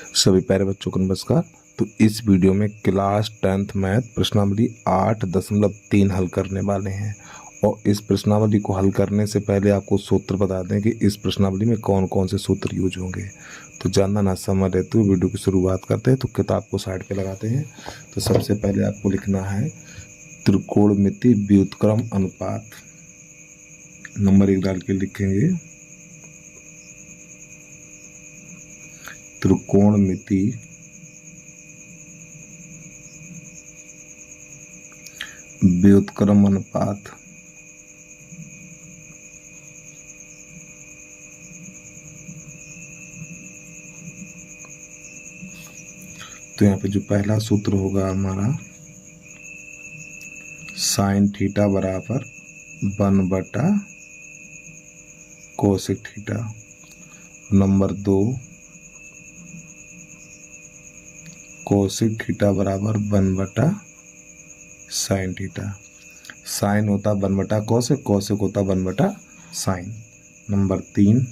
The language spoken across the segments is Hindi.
सभी प्यारे बच्चों को नमस्कार। तो इस वीडियो में क्लास 10th मैथ प्रश्नावली 8.3 हल करने वाले हैं। और इस प्रश्नावली को हल करने से पहले आपको सूत्र बता दें कि इस प्रश्नावली में कौन कौन से सूत्र यूज होंगे। तो ज़्यादा ना समय लेते हुए वीडियो की शुरुआत करते हैं। तो किताब को साइड पे लगाते हैं। तो सबसे पहले आपको लिखना है त्रिकोणमिति व्युत्क्रम अनुपात। नंबर 1 डाल के लिखेंगे त्रिकोणमिति व्युत्क्रम अनुपात। तो यहाँ पे जो पहला सूत्र होगा हमारा साइन थीटा बराबर 1/कोसेक थीटा। नंबर 2 कोसेक थीटा बराबर 1/साइन थीटा। साइन होता 1/कोसेक, कोसेक होता 1/साइन। नंबर 3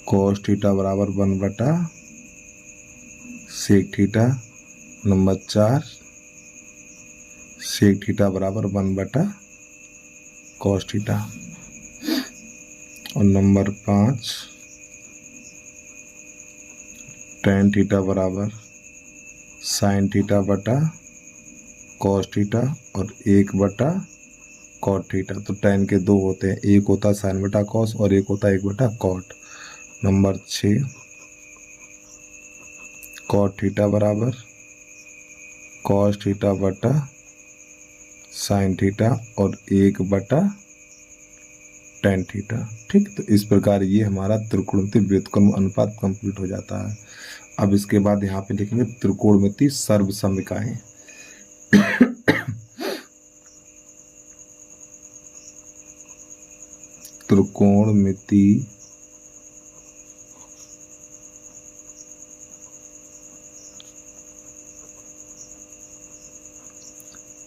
कोस थीटा बराबर 1/सेक थीटा। नंबर 4 सेक थीटा बराबर 1/कोस थीटा। और नंबर 5 टेन थीटा बराबर साइन थीटा बटा कॉस थीटा और 1/कॉट थीटा। तो टेन के 2 होते हैं, एक होता साइन बटा कॉस और एक होता 1/कॉट। नंबर 6 कॉट थीटा बराबर कॉस थीटा बटा साइन थीटा और 1/टेन थीटा। ठीक, तो इस प्रकार ये हमारा त्रिकोणमिति व्युत्क्रम अनुपात कंप्लीट हो जाता है। अब इसके बाद यहाँ पे लिखेंगे त्रिकोणमिति सर्वसम्मिकाएं।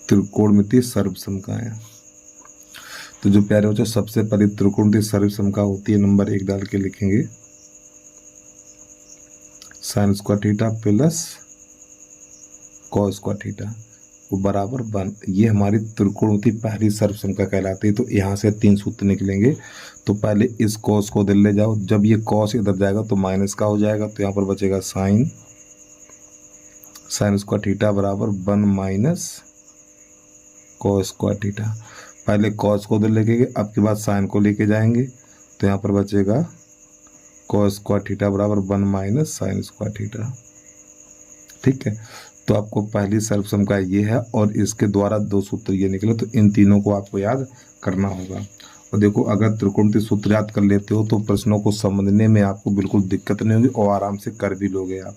त्रिकोणमिति सर्वसम्मिकाएं। तो जो प्यारे बच्चों सबसे पहले त्रिकोणमिति सर्वसम्मिका होती है, नंबर 1 डाल के लिखेंगे sine square theta plus cos square theta वो बराबर 1। ये हमारी त्रिकोणमिति पहली सर्वसम्मिका कहलाती है। तो यहाँ से 3 सूत्र निकलेंगे। तो पहले इस कॉस को इधर ले जाओ, जब ये कॉस इधर जाएगा तो माइनस का हो जाएगा। तो यहाँ पर बचेगा साइन स्क्वायर थीटा बराबर 1 माइनस कॉस स्क्वायर थीटा। पहले कॉस को इधर लेके गए, अब के बाद साइन को लेके जाएंगे। तो यहाँ पर बचेगा कॉस स्क्वायर थीटा बराबर 1 माइनस साइन स्क्वायर थीटा। ठीक है, तो आपको पहली सर्वसम्मिका ये है और इसके द्वारा 2 सूत्र ये निकले। तो इन तीनों को आपको याद करना होगा। और देखो, अगर त्रिकोणमिति सूत्र याद कर लेते हो तो प्रश्नों को समझने में आपको बिल्कुल दिक्कत नहीं होगी और आराम से कर भी लोगे आप।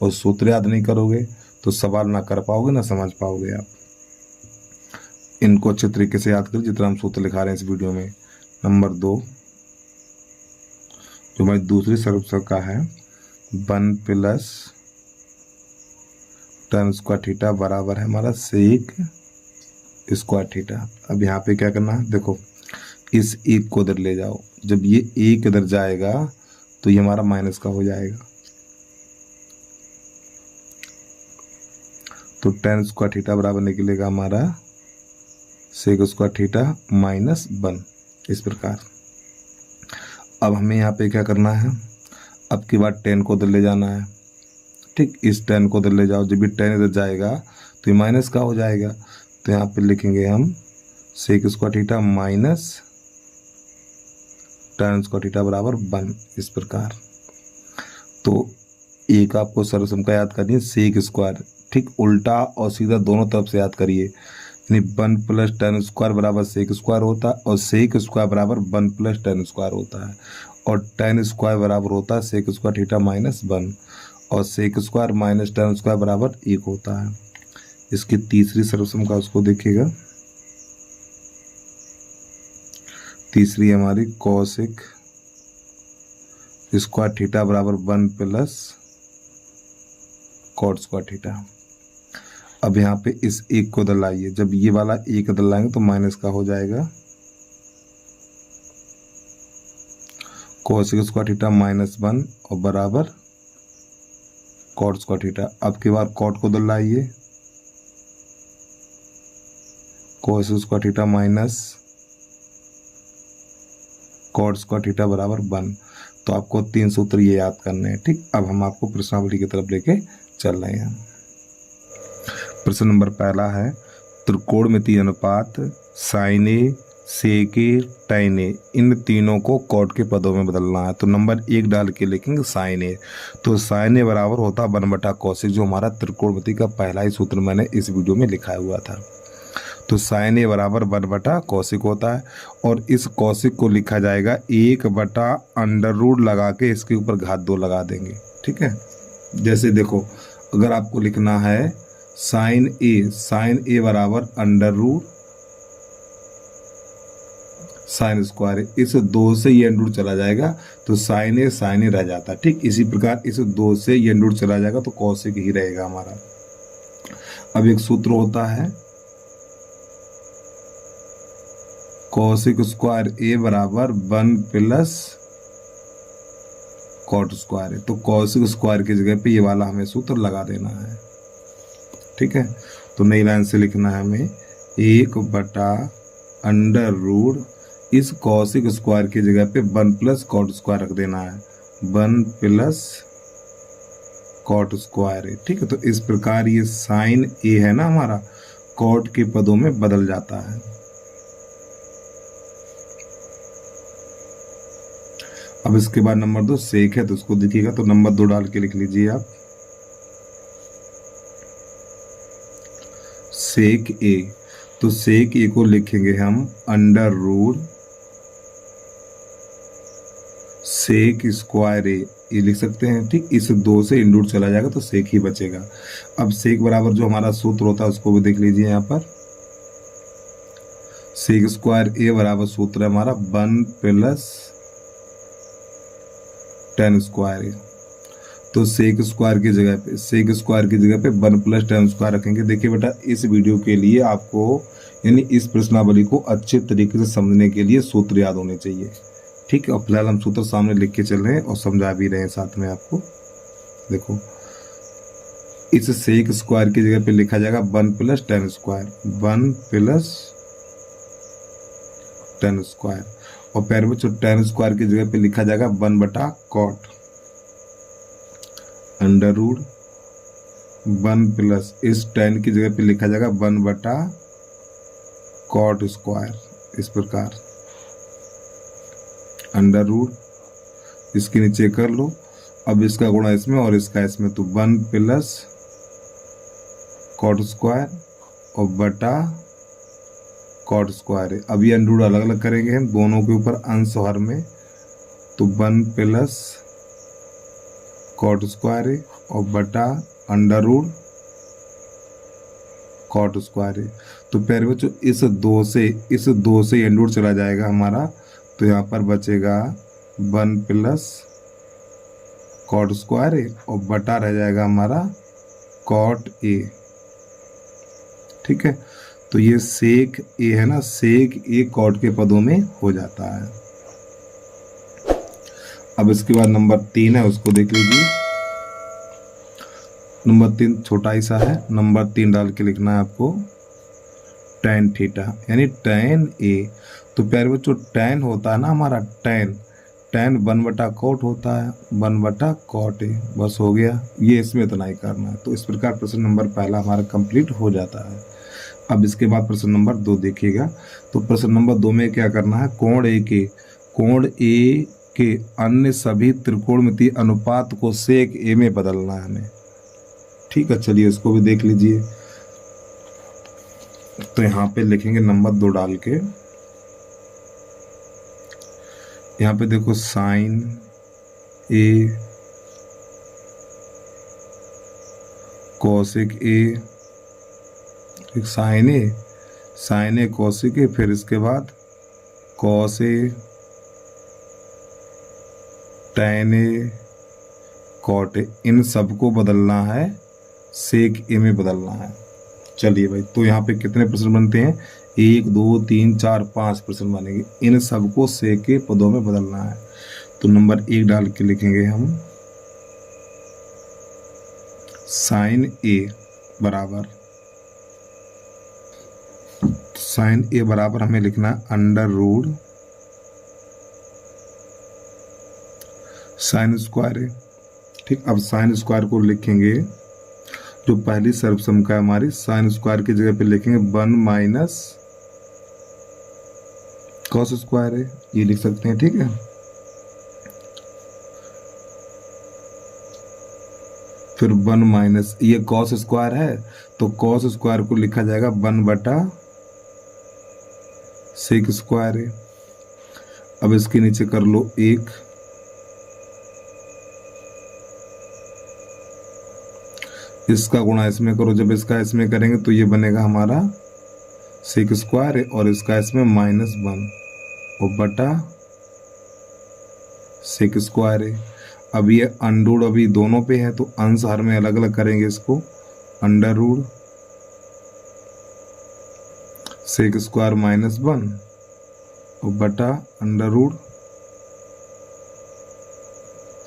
और सूत्र याद नहीं करोगे तो सवाल ना कर पाओगे ना समझ पाओगे आप। इनको अच्छे तरीके से याद करो जितना हम सूत्र लिखा रहे हैं इस वीडियो में। नंबर 2 जो हमारी दूसरी सर्वसम्मिका है 1 प्लस tan स्क्वायर थीटा बराबर है हमारा सेक स्क्वायर थीटा। अब यहाँ पे क्या करना है, देखो इस 1 को इधर ले जाओ, जब ये 1 इधर जाएगा तो ये हमारा माइनस का हो जाएगा। तो tan स्क्वायर थीटा बराबर निकलेगा हमारा सेक स्क्वायर थीटा माइनस 1। इस प्रकार अब हमें यहाँ पे क्या करना है, अब की बार 10 को इधर ले जाना है। ठीक, इस 10 को इधर ले जाओ, जब भी 10 इधर जाएगा तो ये माइनस का हो जाएगा। तो यहाँ पे लिखेंगे हम sec square theta minus tan square theta बराबर 1। इस प्रकार तो एक आपको सर्वसम्मिका याद करनी है सेक स्क्वायर। ठीक, उल्टा और सीधा दोनों तरफ से याद करिए। यानी 1 प्लस tan स्क्वायर बराबर सेक स्क्वायर होता है और सेक स्क्वायर बराबर 1 प्लस tan स्क्वायर होता है। और tan स्क्वायर बराबर होता है सेक स्क्वायर थीटा माइनस 1 और sec square minus tan square बराबर 1 होता है। इसकी तीसरी सर्वसम्मिका उसको देखिएगा। तीसरी हमारी कोसेक स्क्वायर थीटा बराबर 1 प्लस कॉट स्क्वायर थीटा। अब यहाँ पे इस 1 को इधर लाइए, जब ये वाला 1 इधर लाएंगे तो माइनस का हो जाएगा कोसेक स्क्वायर थीटा -1 और बराबर कॉट स्क्वायर थीटा। अब की बार कॉट को उधर लाइए, cosec square theta minus cot square theta बराबर 1। तो आपको 3 सूत्र ये याद करने हैं। ठीक, अब हम आपको प्रश्नावली की तरफ लेके चल रहे हैं। प्रश्न नंबर पहला है त्रिकोणमितीय अनुपात साइन ए, सेक ए, tan ए, इन तीनों को कॉट के पदों में बदलना है। तो नंबर 1 डाल के लिखेंगे साइन ए। तो साइन ए बराबर होता 1 कोसेक, जो हमारा त्रिकोणमिति का पहला ही सूत्र मैंने इस वीडियो में लिखा हुआ था। तो साइन ए बराबर 1 कोसेक होता है और इस कोसेक को लिखा जाएगा 1/√, लगा के इसके ऊपर घात 2 लगा देंगे। ठीक है, जैसे देखो अगर आपको लिखना है साइन ए बराबर √ साइन स्क्वायर, इस 2 से ये √ चला जाएगा तो साइन ए रह जाता है। ठीक, इसी प्रकार इस 2 से ये √ चला जाएगा तो कोसेक ही रहेगा हमारा। अब एक सूत्र होता है कोसेक स्क्वायर ए बराबर 1 + कॉट स्क्वायर। तो कोसेक स्क्वायर की जगह पे ये वाला हमें सूत्र लगा देना है। ठीक है, तो नई लाइन से लिखना है हमें 1/√, इस कोसेक स्क्वायर की जगह पे 1 + कॉट स्क्वायर रख देना है, 1 + कॉट स्क्वायर। ठीक है, तो इस प्रकार ये साइन ए है ना हमारा, कॉट के पदों में बदल जाता है। अब इसके बाद नंबर 2 सेक है, तो उसको देखिएगा। तो नंबर 2 डाल के लिख लीजिए आप सेक ए। तो सेक ए को लिखेंगे हम √ सेक स्क्वायर ए, ये लिख सकते हैं। ठीक, इस 2 से √ चला जाएगा तो सेक ही बचेगा। अब सेक बराबर जो हमारा सूत्र होता है उसको भी देख लीजिए यहाँ पर। सेक स्क्वायर ए बराबर सूत्र है हमारा 1 + tan स्क्वायर ए। तो सेक स्क्वायर की जगह पे 1 + tan स्क्वायर रखेंगे। देखिए बेटा, इस वीडियो के लिए आपको यानी इस प्रश्नावली को अच्छे तरीके से समझने के लिए सूत्र याद होने चाहिए। ठीक है, और फिलहाल हम सूत्र सामने लिख के चल रहे हैं और समझा भी रहे हैं साथ में आपको। देखो, इस सेक स्क्वायर की जगह पे लिखा जाएगा 1 + tan स्क्वायर, 1 + tan स्क्वायर। और पैर में tan स्क्वायर की जगह पे लिखा जाएगा 1/कॉट √ 1 + इस tan की जगह पे लिखा जाएगा 1/कॉट स्क्वायर। इस प्रकार √ इसके नीचे कर लो। अब इसका गुणा इसमें और इसका इसमें, तो 1 + कॉट स्क्वायर और बटा कॉट स्क्वायर है। अब ये √ अलग अलग करेंगे हम दोनों के ऊपर अंश हर में। तो 1 + कॉट स्क्वायर है और बटा √ कॉट स्क्वायर है। तो प्यारे बच्चों, इस 2 से √ चला जाएगा हमारा, तो यहाँ पर बचेगा 1 + कॉट स्क्वायर है और बटा रह जाएगा हमारा कॉट ए। ठीक है, तो ये सेक ए है ना, सेक ए कॉट के पदों में हो जाता है। अब इसके बाद नंबर 3 है, उसको देख लीजिए। नंबर 3 छोटा ही सा है। नंबर 3 डाल के लिखना है आपको tan थीटा यानी tan ए। तो प्यारे बच्चों, tan होता है ना हमारा, tan 1/कॉट होता है, 1/कॉट ए। बस हो गया, ये इसमें इतना ही करना है। तो इस प्रकार प्रश्न नंबर पहला हमारा कंप्लीट हो जाता है। अब इसके बाद प्रश्न नंबर 2 देखिएगा। तो प्रश्न नंबर 2 में क्या करना है, कोण ए के अन्य सभी त्रिकोणमितीय अनुपात को सेक ए में बदलना है हमें। ठीक है, चलिए इसको भी देख लीजिए। तो यहाँ पे लिखेंगे नंबर 2 डाल के, यहाँ पे देखो साइन ए कोसेक ए, एक साइन ए कोसेक ए, फिर इसके बाद cos A tan A cot A, इन सबको बदलना है सेक ए में बदलना है। चलिए भाई, तो यहाँ पे कितने प्रश्न बनते हैं, 1 2 3 4 5 प्रश्न बनेंगे। इन सबको सेक के पदों में बदलना है। तो नंबर 1 डाल के लिखेंगे हम साइन ए बराबर, साइन ए बराबर हमें लिखना है अंडर रूट साइन स्क्वायर ए। ठीक, अब साइन स्क्वायर को लिखेंगे, जो पहली सर्वसम्मका है हमारी, साइन स्क्वायर की जगह पे लिखेंगे 1 माइनस कॉस स्क्वायर है, ये लिख सकते हैं। ठीक है, फिर 1 माइनस, ये कॉस स्क्वायर है तो कॉस स्क्वायर को लिखा जाएगा 1 बटा सेक स्क्वायर है। अब इसके नीचे कर लो 1, इसका गुणा इसमें करो, जब इसका इसमें करेंगे तो ये बनेगा हमारा सेक स्क्वायर है, और इसका इसमें -1 और बटा सेक स्क्वायर है। अब ये अंडर अभी दोनों पे है तो अंश हर में अलग अलग करेंगे इसको, अंडर रूट सेक स्क्वायर -1 और बटा अंडर रूट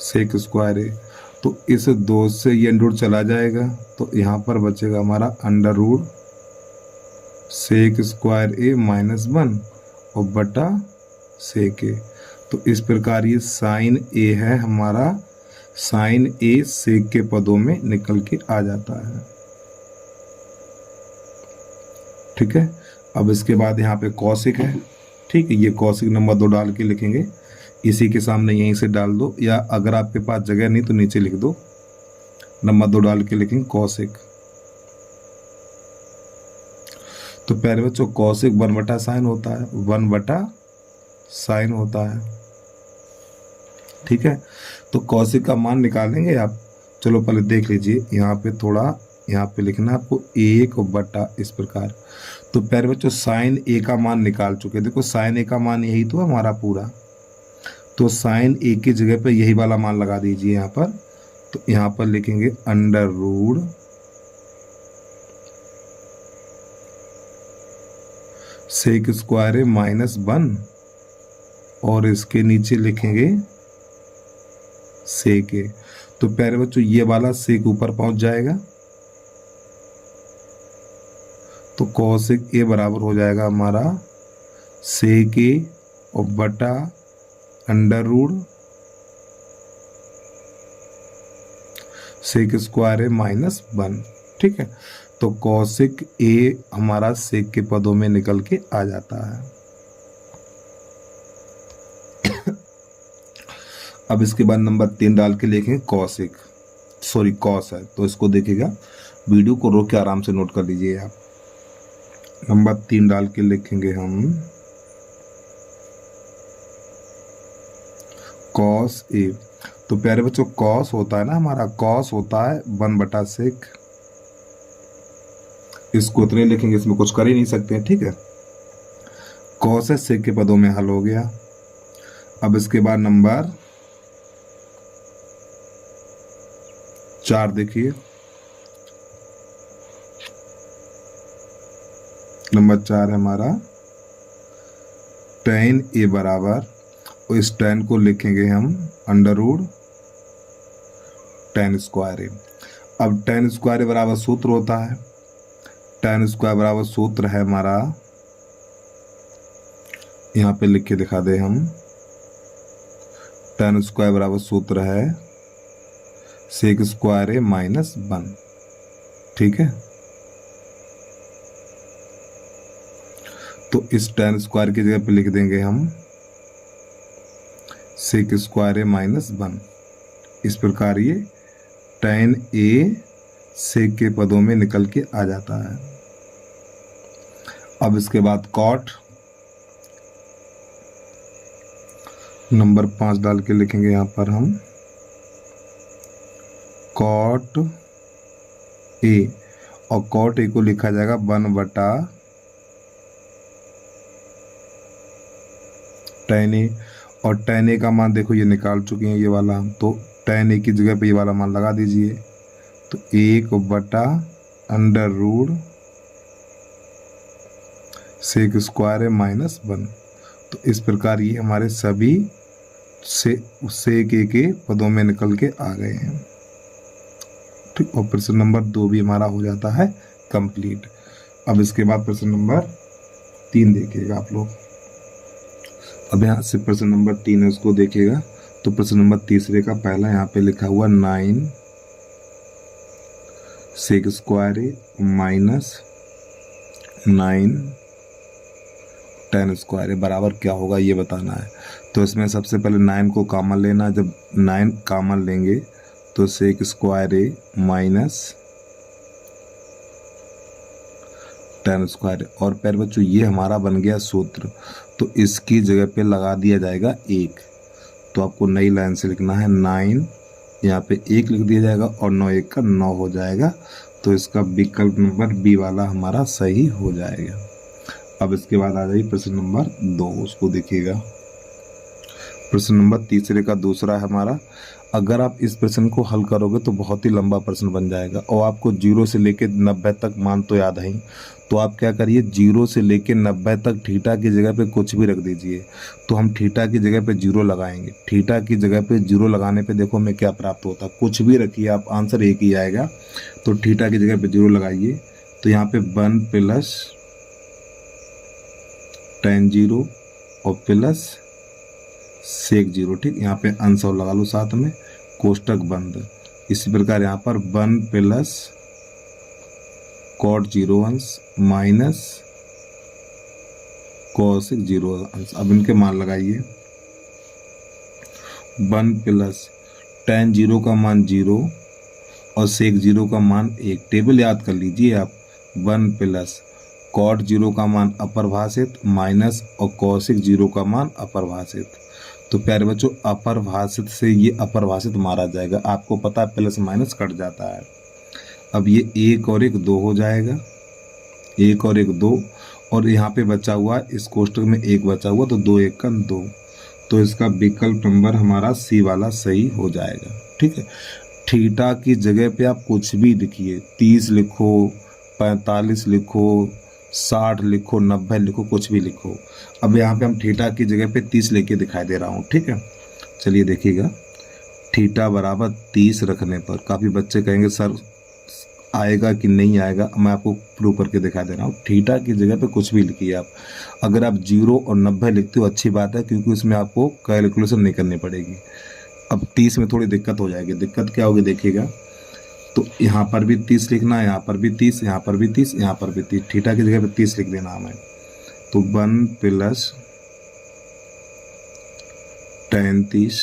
सेक स्क्वायर है। तो इस 2 से ये अंडर चला जाएगा तो यहाँ पर बचेगा हमारा अंडर रूट सेक स्क्वायर ए -1 और बटा सेक ए। तो इस प्रकार ये साइन ए है हमारा, साइन ए सेक के पदों में निकल के आ जाता है। ठीक है, अब इसके बाद यहाँ पे कॉसिक है। ठीक है, ये कॉसिक नंबर 2 डाल के लिखेंगे, इसी के सामने यहीं से डाल दो, या अगर आपके पास जगह नहीं तो नीचे लिख दो, नंबर 2 डाल के लिखेंगे कॉसिक। तो पहले बच्चों कॉसिक 1 बटा साइन होता है, 1 बटा साइन होता है। ठीक है, तो कॉसिक का मान निकालेंगे आप, चलो पहले देख लीजिए, यहाँ पे थोड़ा यहाँ पे लिखना है आपको 1 बटा इस प्रकार। तो पहले बच्चों साइन ए का मान निकाल चुके, देखो साइन ए का मान यही तो है हमारा पूरा, तो साइन ए की जगह पे यही वाला मान लगा दीजिए यहाँ पर। तो यहाँ पर लिखेंगे अंडर रूट सेक स्क्वायर -1 और इसके नीचे लिखेंगे सेक ए। तो पहले बच्चों ये वाला सेक ऊपर पहुंच जाएगा, तो कॉसिक ए बराबर हो जाएगा हमारा सेक ए और बटा अंडर रूट सेक स्क्वायर -1। ठीक है, तो कॉसिक ए हमारा सेक के पदों में निकल के आ जाता है। अब इसके बाद नंबर 3 डाल के लिखेंगे कॉसिक, सॉरी कॉस है तो इसको देखिएगा, वीडियो को रोक के आराम से नोट कर लीजिए आप। नंबर 3 डाल के लिखेंगे हम कॉस ए। तो प्यारे बच्चों कॉस होता है ना हमारा, कॉस होता है 1 बटा सेक, इसको इतने लिखेंगे, इसमें कुछ कर ही नहीं सकते। ठीक है, कॉस है सेक के पदों में हल हो गया। अब इसके बाद नंबर 4 देखिए, नंबर 4 है हमारा tan ए बराबर, और इस tan को लिखेंगे हम अंडर रूट tan स्क्वायर ए। अब tan स्क्वायर ए बराबर सूत्र होता है, tan स्क्वायर बराबर सूत्र है हमारा, यहाँ पे लिख के दिखा दे हम, tan स्क्वायर बराबर सूत्र है सेक स्क्वायर ए -1। ठीक है, तो इस tan स्क्वायर की जगह पे लिख देंगे हम सेक स्क्वायर ए -1। इस प्रकार ये tan ए सेक के पदों में निकल के आ जाता है। अब इसके बाद कॉट नंबर 5 डाल के लिखेंगे यहाँ पर हम कॉट ए, और कॉट ए को लिखा जाएगा 1 बटा tan ए, और tan ए का मान देखो ये निकाल चुके हैं ये वाला, तो tan ए की जगह पे ये वाला मान लगा दीजिए, तो 1 बटा अंडर रूट सेक स्क्वायर है -1। तो इस प्रकार ये हमारे सभी सेक ए के पदों में निकल के आ गए हैं। ठीक, और प्रश्न नंबर 2 भी हमारा हो जाता है कंप्लीट। अब इसके बाद प्रश्न नंबर 3 देखिएगा आप लोग। अब यहाँ से प्रश्न नंबर 3 है उसको देखिएगा। तो प्रश्न नंबर तीसरे का पहला यहाँ पे लिखा हुआ 9 sec square A minus 9 ten square A बराबर क्या होगा ये बताना है। तो इसमें सबसे पहले 9 को कॉमन लेना। जब 9 कॉमन लेंगे तो sec square A minus 10 square. और प्यारे बच्चों ये हमारा बन गया सूत्र, तो इसकी जगह पे लगा दिया जाएगा 1। तो आपको नई लाइन से लिखना है 9, यहाँ पे 1 लिख दिया जाएगा और 9 1 का 9 हो जाएगा। तो इसका विकल्प नंबर बी वाला हमारा सही हो जाएगा। अब इसके बाद आ जाइए प्रश्न नंबर 2, उसको देखिएगा। प्रश्न नंबर तीसरे का दूसरा है हमारा। अगर आप इस प्रश्न को हल करोगे तो बहुत ही लंबा प्रश्न बन जाएगा और आपको 0 से लेकर 90 तक मान तो याद है ही। तो आप क्या करिए, 0 से लेकर 90 तक थीटा की जगह पे कुछ भी रख दीजिए। तो हम थीटा की जगह पे 0 लगाएंगे। थीटा की जगह पे 0 लगाने पे देखो हमें क्या प्राप्त होता है। कुछ भी रखिए आप, आंसर एक ही आएगा। तो थीटा की जगह पे 0 लगाइए। तो यहाँ पे 1 प्लस tan 0 और प्लस सेक 0। ठीक, यहाँ पे अंश और लगा लो साथ में, कोष्टक बंद। इसी प्रकार यहाँ पर 1 प्लस cot 0 अंश माइनस cosec 0 अंश। अब इनके मान लगाइए। 1 प्लस tan 0 का मान 0 और सेक 0 का मान 1। टेबल याद कर लीजिए आप। 1 प्लस cot 0 का मान अपरिभाषित माइनस और cosec 0 का मान अपरिभाषित। तो प्यारे बच्चों अपरिभाषित से ये अपरिभाषित मारा जाएगा। आपको पता है प्लस माइनस कट जाता है। अब ये 1 और 1 2 हो जाएगा, 1 और 1 2, और यहाँ पे बचा हुआ इस कोष्टक में 1 बचा हुआ, तो 2 1 का 2। तो इसका विकल्प नंबर हमारा सी वाला सही हो जाएगा। ठीक है, थीटा की जगह पे आप कुछ भी लिखिए, 30 लिखो, 45 लिखो, 60 लिखो, 90 लिखो, कुछ भी लिखो। अब यहाँ पे हम थीटा की जगह पे 30 लेके दिखाई दे रहा हूँ। ठीक है, चलिए देखिएगा। थीटा बराबर 30 रखने पर काफ़ी बच्चे कहेंगे सर आएगा कि नहीं आएगा, मैं आपको प्रूव करके दिखा दे रहा हूँ। थीटा की जगह पे कुछ भी लिखिए आप। अगर आप 0 और 90 लिखते हो अच्छी बात है, क्योंकि उसमें आपको कैलकुलेशन नहीं करनी पड़ेगी। अब 30 में थोड़ी दिक्कत हो जाएगी। दिक्कत क्या होगी देखिएगा। तो यहाँ पर भी 30 लिखना है, यहाँ पर भी 30, यहाँ पर भी 30, यहाँ पर भी 30। थीटा की जगह पे 30 लिख देना हमें। तो 1 प्लस tan 30,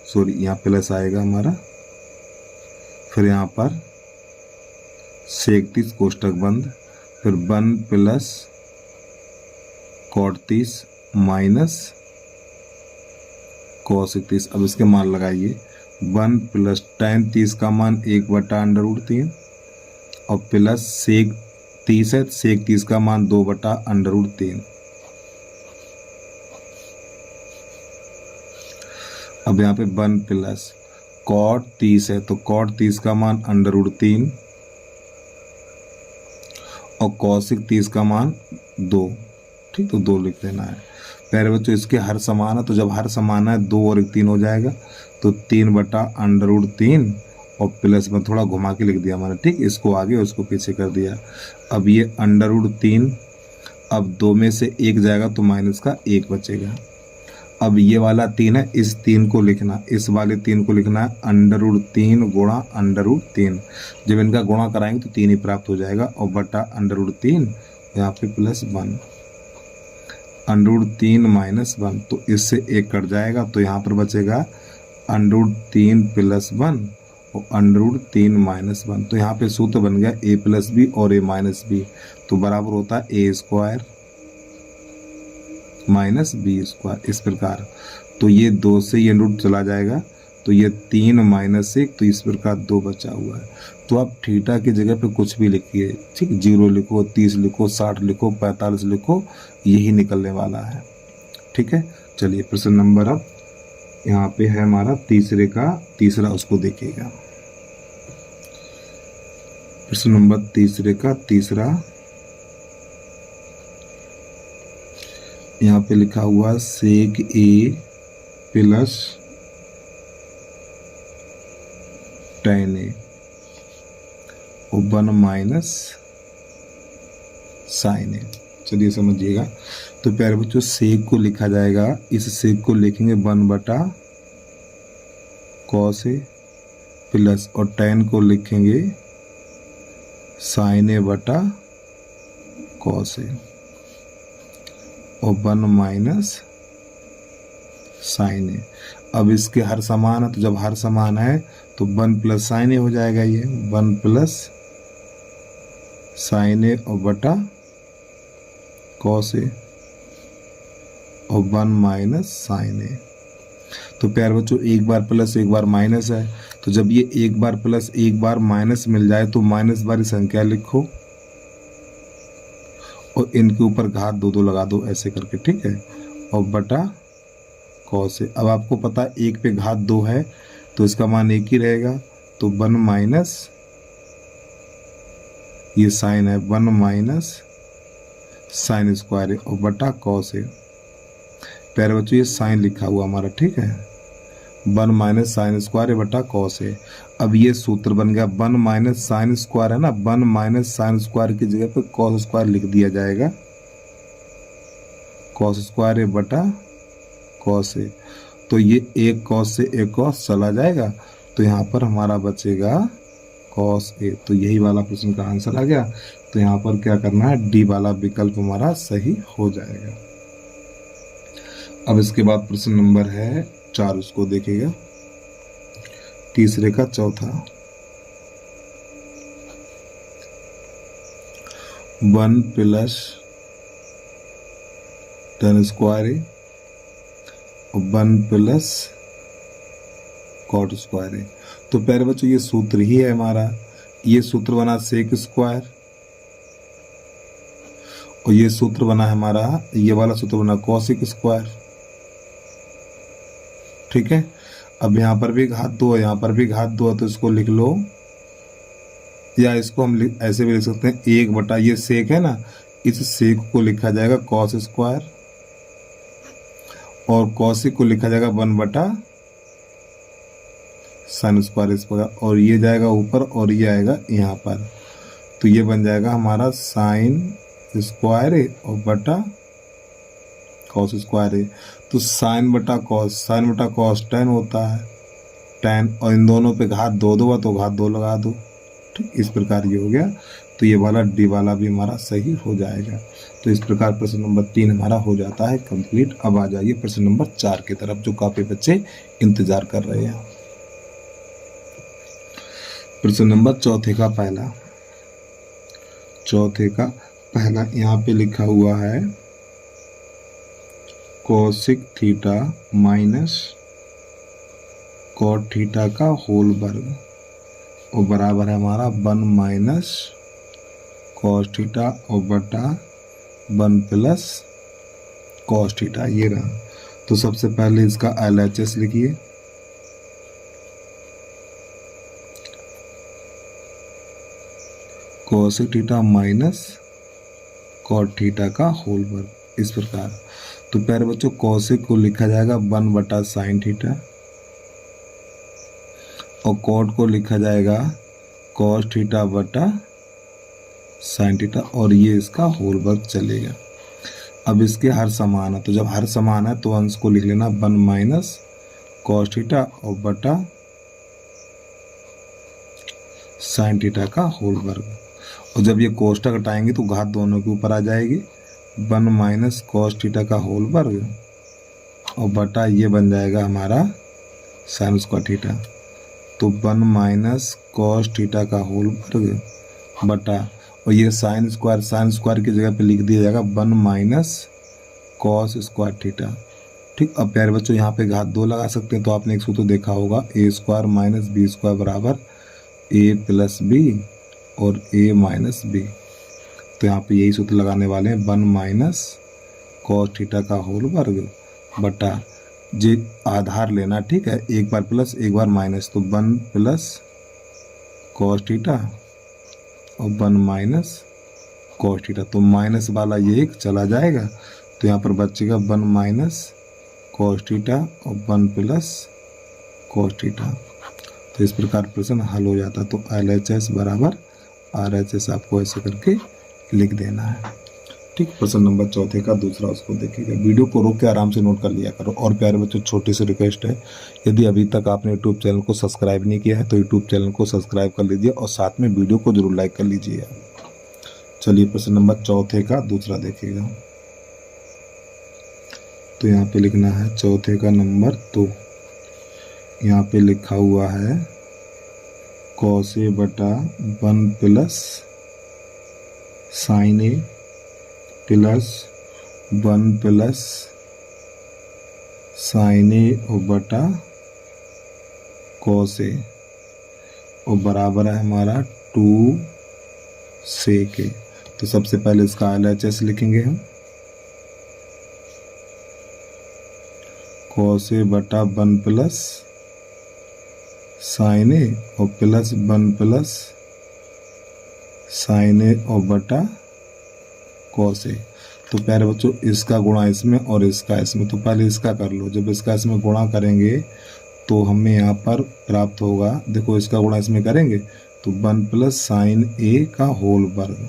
सॉरी यहाँ प्लस आएगा हमारा, फिर यहाँ पर सेक 30 कोष्टक बंद, फिर 1 प्लस cot 30 माइनस cosec 30। अब इसके मान लगाइए। 1 प्लस tan 30 का मान 1/√3 और प्लस सेक 30 है, सेक 30 का मान 2/√3। अब यहाँ पे 1 प्लस cot 30 है, तो cot 30 का मान √3 और cosec 30 का मान 2। ठीक, तो 2 लिख देना है। प्यारे बच्चों इसके हर समान है, तो जब हर समान है 2 और 1 3 हो जाएगा। तो 3/√3 और प्लस में थोड़ा घुमा के लिख दिया मैंने। ठीक, इसको आगे उसको पीछे कर दिया। अब ये √3, अब 2 में से 1 जाएगा तो माइनस का 1 बचेगा। अब ये वाला 3 है, इस 3 को लिखना, इस वाले 3 को लिखना है √3 गुणा √3। जब इनका गुणा कराएंगे तो 3 ही प्राप्त हो जाएगा और बटा √3, यहाँ पे प्लस 1, √3 माइनस 1। तो इससे 1 कट जाएगा, तो यहाँ पर बचेगा √3 प्लस 1 और √3 माइनस 1। तो यहाँ पे सूत्र बन गया a प्लस बी और a माइनस बी, तो बराबर होता है a square minus B square. इस प्रकार तो ये 2 से ये रूट चला जाएगा, तो ये 3 माइनस 1, तो इस प्रकार 2 बचा हुआ है। तो आप थीटा की जगह पे कुछ भी लिखिए। ठीक, 0 लिखो, 30 लिखो, 60 लिखो, 45 लिखो, यही निकलने वाला है। ठीक है, चलिए प्रश्न नंबर अब यहाँ पे है हमारा तीसरे का तीसरा, उसको देखिएगा। प्रश्न नंबर तीसरे का तीसरा, यहाँ पे लिखा हुआ सेक ए प्लस tan A और 1 माइनस sin A। चलिए समझिएगा। तो प्यारे बच्चों सेक को लिखा जाएगा, इस सेक को लिखेंगे 1 बटा cos A प्लस और tan को लिखेंगे sin A बटा cos A और 1 माइनस sin A। अब इसके हर समान है, तो जब हर समान है तो 1 प्लस sin A हो जाएगा, ये 1 प्लस sin A और बटा cos A और 1 माइनस sin A। तो प्यारे बच्चों एक बार प्लस एक बार माइनस है, तो जब ये एक बार प्लस एक बार माइनस मिल जाए तो माइनस वाली संख्या लिखो और इनके ऊपर घात 2 लगा दो ऐसे करके, ठीक है, और बटा cos A। अब आपको पता है एक पे घात 2 है तो इसका मान एक ही रहेगा, तो 1 माइनस ये साइन है 1 माइनस साइन स्क्वायर और बटा cos A। प्यारे बच्चों ये साइन लिखा हुआ हमारा, ठीक है, 1 माइनस साइन स्क्वायर बटा cos A। अब ये सूत्र बन गया 1 माइनस साइन स्क्वायर है ना, 1 माइनस साइन स्क्वायर की जगह पे cos स्क्वायर लिख दिया जाएगा, cos स्क्वायर बटा cos A। तो ये एक cos से एक cos चला जाएगा, तो यहाँ पर हमारा बचेगा cos A। तो यही वाला प्रश्न का आंसर आ गया। तो यहाँ पर क्या करना है, डी वाला विकल्प हमारा सही हो जाएगा। अब इसके बाद प्रश्न नंबर है 4, उसको देखिएगा, तीसरे का चौथा। 1 प्लस tan स्क्वायर A और 1 प्लस cot स्क्वायर A। तो प्यारे बच्चों ये सूत्र ही है हमारा, ये सूत्र बना सेक स्क्वायर और ये सूत्र बना है हमारा, ये वाला सूत्र बना कॉसिक स्क्वायर, ठीक है। अब यहाँ पर भी घात 2 है, यहाँ पर भी घात 2 है, तो इसको लिख लो, या इसको हम ऐसे भी लिख सकते हैं 1 बटा ये सेक है ना, इस सेक को लिखा जाएगा कॉस स्क्वायर और कॉसिक को लिखा जाएगा 1 बटा साइन स्क्वायर इस प्रकार, और ये जाएगा ऊपर और ये आएगा यहाँ पर, तो ये बन जाएगा हमारा साइन स्क्वायर और बटा कॉस स्क्वायर है। तो साइन बटा कॉस tan होता है, tan, और इन दोनों पे घात 2 है तो घात 2 लगा दो, ठीक, इस प्रकार ये हो गया। तो ये वाला डी वाला भी हमारा सही हो जाएगा। तो इस प्रकार प्रश्न नंबर 3 हमारा हो जाता है कंप्लीट। अब आ जाइए प्रश्न नंबर 4 की तरफ, जो काफी बच्चे इंतजार कर रहे हैं। प्रश्न नंबर चौथे का पहला यहाँ पे लिखा हुआ है cosec theta minus cot theta का होल वर्ग और बराबर है हमारा 1 माइनस कॉस थीटा और बटा 1 प्लस कॉस थीटा, ये रहा। तो सबसे पहले इसका LHS लिखिए, cosec theta minus cot theta का होल वर्ग, इस प्रकार। तो प्यारे बच्चों कोसिक को लिखा जाएगा 1 बटा साइन थीटा और कॉट को लिखा जाएगा कॉस थीटा बटा साइन थीटा, और ये इसका होल वर्ग चलेगा। अब इसके हर समान है, तो जब हर समान है तो अंश को लिख लेना 1 माइनस कॉस थीटा और बटा साइन थीटा का होल वर्ग, और जब ये कोष्टक हटाएंगे तो घात दोनों के ऊपर आ जाएगी, 1 माइनस कॉस थीटा का होल वर्ग और बटा ये बन जाएगा हमारा साइन स्क्वायर थीटा। तो 1 माइनस कॉस थीटा का होल वर्ग बटा, और ये साइन स्क्वायर की जगह पे लिख दिया जाएगा 1 माइनस कॉस स्क्वायर थीटा, ठीक। अब प्यारे बच्चों यहाँ पे घात 2 लगा सकते हैं, तो आपने एक सूत्र देखा होगा a square minus B square बराबर a प्लस बी और a माइनस बी। तो यहाँ पे यही सूत्र लगाने वाले हैं, 1 माइनस कॉस थीटा का होल वर्ग बटा जे आधार लेना, ठीक है, एक बार प्लस एक बार माइनस, तो 1 प्लस कॉस थीटा और 1 माइनस कॉस थीटा। तो माइनस वाला ये एक चला जाएगा, तो यहाँ पर बचेगा 1 माइनस कॉस थीटा और 1 प्लस कॉस थीटा। तो इस प्रकार प्रश्न हल हो जाता। तो LHS बराबर RHS आपको ऐसे करके लिख देना है। ठीक, प्रश्न नंबर 4 का दूसरा उसको देखिएगा। वीडियो को रोक के आराम से नोट कर लिया करो। और प्यारे बच्चों, छोटी सी रिक्वेस्ट है, यदि अभी तक आपने यूट्यूब चैनल को सब्सक्राइब नहीं किया है तो यूट्यूब चैनल को सब्सक्राइब कर लीजिए और साथ में वीडियो को जरूर लाइक कर लीजिए। चलिए प्रश्न नंबर 4 का दूसरा देखिएगा। तो यहाँ पे लिखना है 4 का नंबर 2। यहाँ पे लिखा हुआ है cos A बटा 1 plus sin A plus 1 plus sin A और बटा cos A और बराबर है हमारा 2 sec A। तो सबसे पहले इसका LHS लिखेंगे हम। cos A बटा 1 प्लस sin A और प्लस 1 प्लस sin A और बटा cos A। तो प्यारे बच्चों, इसका गुणा इसमें और इसका इसमें। तो पहले इसका कर लो। जब इसका इसमें गुणा करेंगे तो हमें यहाँ पर प्राप्त होगा, देखो इसका गुणा इसमें करेंगे तो 1 प्लस sin A का होल वर्ग,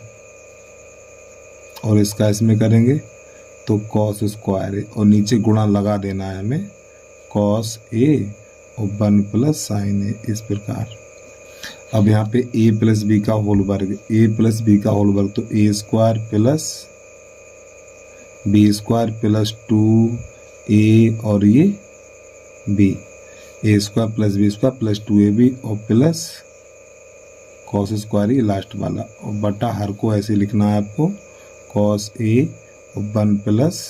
और इसका इसमें करेंगे तो cos स्क्वायर A, और नीचे गुणा लगा देना है हमें cos A और 1 प्लस sin A। इस प्रकार अब यहाँ पे A प्लस बी का होल वर्ग, A प्लस बी का होल वर्ग, तो A square plus B square plus 2A और ये B, A square plus B square plus 2AB और प्लस cos स्क्वायर ये लास्ट वाला, और बटा हर को ऐसे लिखना है आपको cos A और 1 प्लस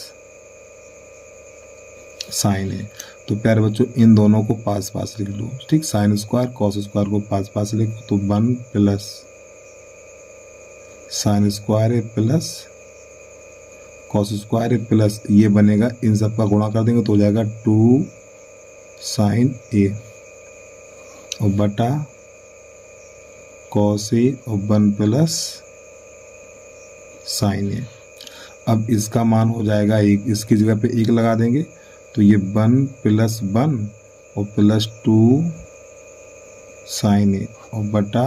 sin A। तो प्यारे बच्चों, इन दोनों को पास पास लिख लो। ठीक, साइन स्क्वायर कॉस स्क्वायर को पास पास लिखो तो 1 प्लस साइन स्क्वायर ए प्लस कॉस स्क्वायर ए प्लस ये बनेगा, इन सब का गुणा कर देंगे तो हो जाएगा 2 साइन ए और बटा कॉस ए और 1 प्लस साइन ए। अब इसका मान हो जाएगा 1, इसकी जगह पे 1 लगा देंगे तो ये 1 प्लस 1 और प्लस 2 साइन ए और बटा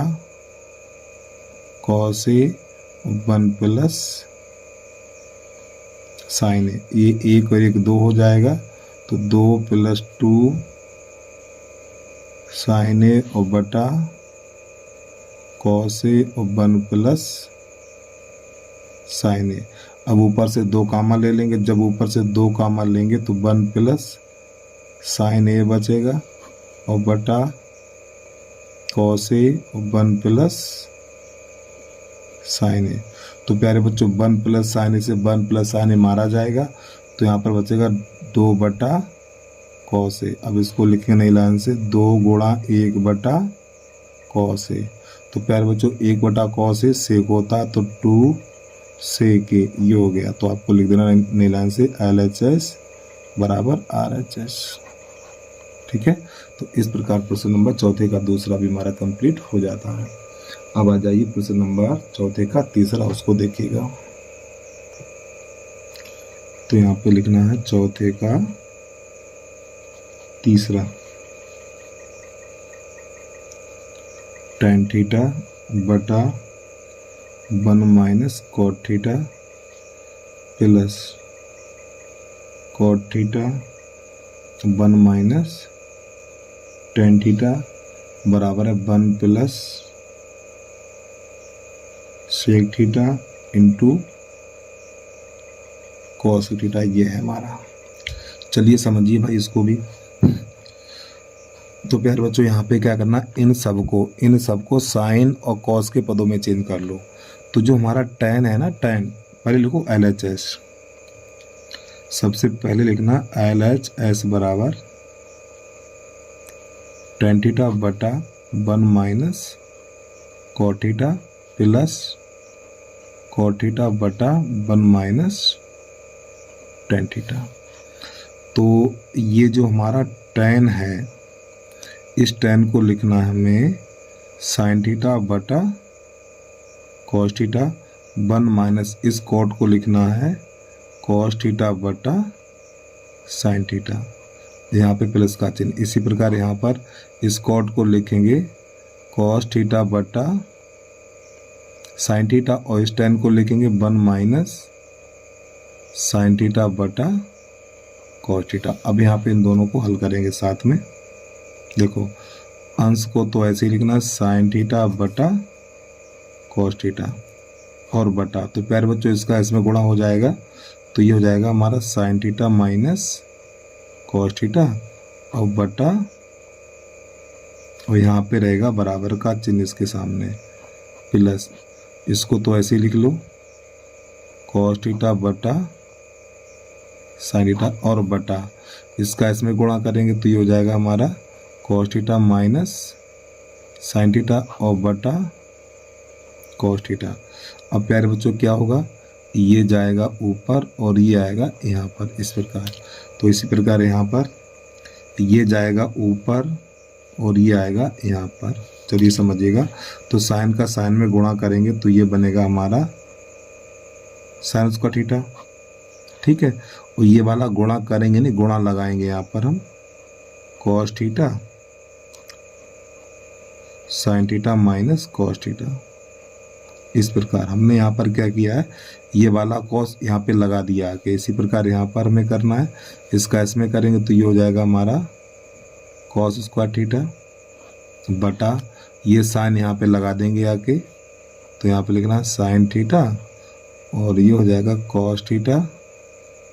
कॉस ए और 1 प्लस साइन ए। ये 1 और 1 2 हो जाएगा तो 2 प्लस 2 साइन ए और बटा कॉस ए और 1 प्लस साइन ए। अब ऊपर से 2 कामा ले लेंगे, जब ऊपर से 2 कामा लेंगे तो 1 प्लस साइन ए बचेगा और बटा कॉस ए और 1 प्लस साइन ए। तो प्यारे बच्चों, 1 प्लस साइन ए से 1 प्लस साइन ए मारा जाएगा तो यहाँ पर बचेगा 2 बटा कॉस ए। अब इसको लिखेंगे नई लाइन से 2 गुणा 1 बटा कॉस ए। तो प्यारे बच्चों, 1 बटा कॉस ए सेक होता है तो 2 सेक ए ये हो गया। तो आपको लिख देना नई लाइन से LHS बराबर RHS। ठीक है, तो इस प्रकार प्रश्न नंबर 4 का दूसरा भी हमारा कंप्लीट हो जाता है। अब आ जाइए प्रश्न नंबर 4 का तीसरा, उसको देखिएगा। तो यहाँ पे लिखना है 4 का तीसरा, tan थीटा बटा 1 minus cot theta plus cot theta 1 minus tan theta बराबर है 1 plus sec theta into cos theta. ये है हमारा। चलिए समझिए भाई इसको भी। तो प्यारे बच्चों, यहाँ पे क्या करना, इन सबको साइन और कॉस के पदों में चेंज कर लो। तो जो हमारा tan है ना, tan पहले लिखो LHS। सबसे पहले लिखना LHS बराबर tan थीटा बटा 1 minus cot theta plus cot theta बटा 1 माइनस tan थीटा। तो ये जो हमारा tan है, इस tan को लिखना है हमें साइन थीटा बटा कॉस थीटा 1 माइनस इस कॉट को लिखना है कॉस थीटा बटा साइन थीटा, यहाँ पे प्लस का चिन्ह। इसी प्रकार यहाँ पर इस कॉट को लिखेंगे कॉस थीटा बटा साइन थीटा, और इस टेन को लिखेंगे 1 माइनस साइन थीटा बटा कॉस थीटा। अब यहाँ पे इन दोनों को हल करेंगे साथ में। देखो अंश को तो ऐसे ही लिखना साइन थीटा बटा कॉस थीटा और बटा, तो प्यारे बच्चों इसका इसमें गुणा हो जाएगा, तो ये हो जाएगा हमारा sign theta minus cos theta और बटा, और यहाँ पे रहेगा बराबर का चिन्ह इसके सामने प्लस, इसको तो ऐसे ही लिख लो कॉस थीटा बटा साइन थीटा और बटा, इसका इसमें गुणा करेंगे तो ये हो जाएगा हमारा cos theta minus sine theta और बटा कॉस थीटा। अब प्यारे बच्चों क्या होगा, ये जाएगा ऊपर और ये आएगा यहाँ पर इस प्रकार, तो इसी प्रकार यहाँ पर ये जाएगा ऊपर और ये आएगा यहाँ पर। चलिए समझिएगा, तो साइन का साइन में गुणा करेंगे तो ये बनेगा हमारा साइन स्क्वायर थीटा, ठीक है। और ये वाला गुणा करेंगे नहीं, गुणा लगाएंगे यहाँ पर हम cos theta sine theta minus cos theta. इस प्रकार हमने यहाँ पर क्या किया है, ये वाला कॉस यहाँ पे लगा दिया है। इसी प्रकार यहाँ पर हमें करना है, इसका इसमें करेंगे तो ये हो जाएगा हमारा कॉस स्क्वायर थीटा बटा, ये साइन यहाँ पे लगा देंगे आके, तो यहाँ पे लिखना है साइन थीटा और ये हो जाएगा cos theta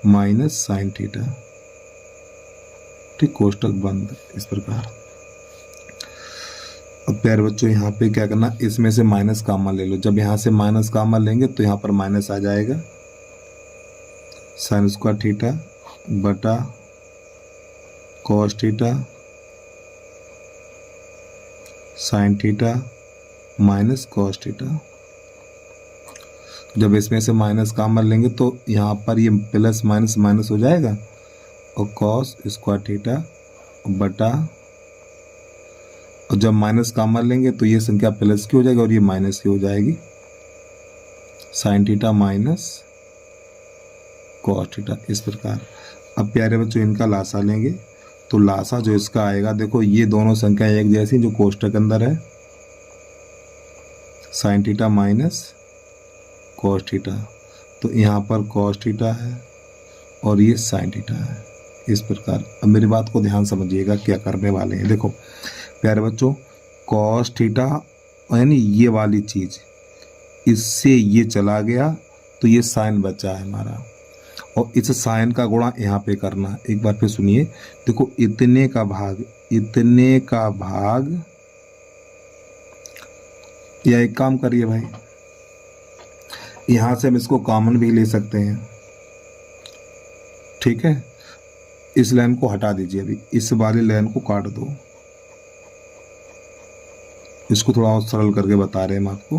minus sine theta, ठीक, कोष्टक बंद। इस प्रकार अब प्यारे बच्चों यहाँ पे क्या करना, इसमें से माइनस कॉमन ले लो। जब यहाँ से माइनस कॉमन लेंगे तो यहाँ पर माइनस आ जाएगा, साइन स्क्वायर थीटा बटा cos theta sine theta minus cos theta. जब इसमें से माइनस कॉमन लेंगे तो यहाँ पर ये प्लस माइनस माइनस हो जाएगा और कॉस स्क्वायर थीटा बटा, और जब माइनस कॉमन लेंगे तो ये संख्या प्लस की हो जाएगी और ये माइनस की हो जाएगी, sign theta minus cos theta. इस प्रकार अब प्यारे बच्चों इनका लासा लेंगे तो लासा जो इसका आएगा, देखो ये दोनों संख्या एक जैसी जो कोष्टक अंदर है, sine theta minus cos theta, तो यहाँ पर कॉस थीटा है और ये साइन थीटा है। इस प्रकार अब मेरी बात को ध्यान समझिएगा क्या करने वाले हैं। देखो प्यारे बच्चों, कॉस थीटा यानी ये वाली चीज़, इससे ये चला गया तो ये साइन बचा है हमारा, और इस साइन का गुणा यहाँ पे करना। एक बार फिर सुनिए, देखो इतने का भाग, या एक काम करिए भाई, यहाँ से हम इसको कॉमन भी ले सकते हैं, ठीक है। इस लाइन को हटा दीजिए, अभी इस वाली लाइन को काट दो, इसको थोड़ा और सरल करके बता रहे हैं हम आपको।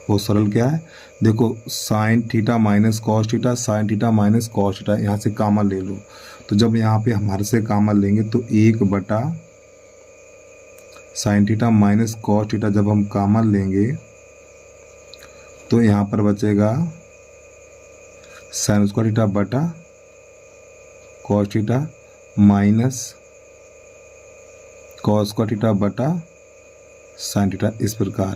वो सरल क्या है, देखो sign theta minus cos theta, sign theta minus cos theta, यहाँ से कॉमन ले लो, तो जब यहाँ पे हमारे से कॉमन लेंगे तो 1 बटा sign theta minus cos theta जब हम कॉमन लेंगे तो यहाँ पर बचेगा साइन स्क्वायर थीटा बटा cos theta minus cos square theta बटा साइन थीटा। इस प्रकार,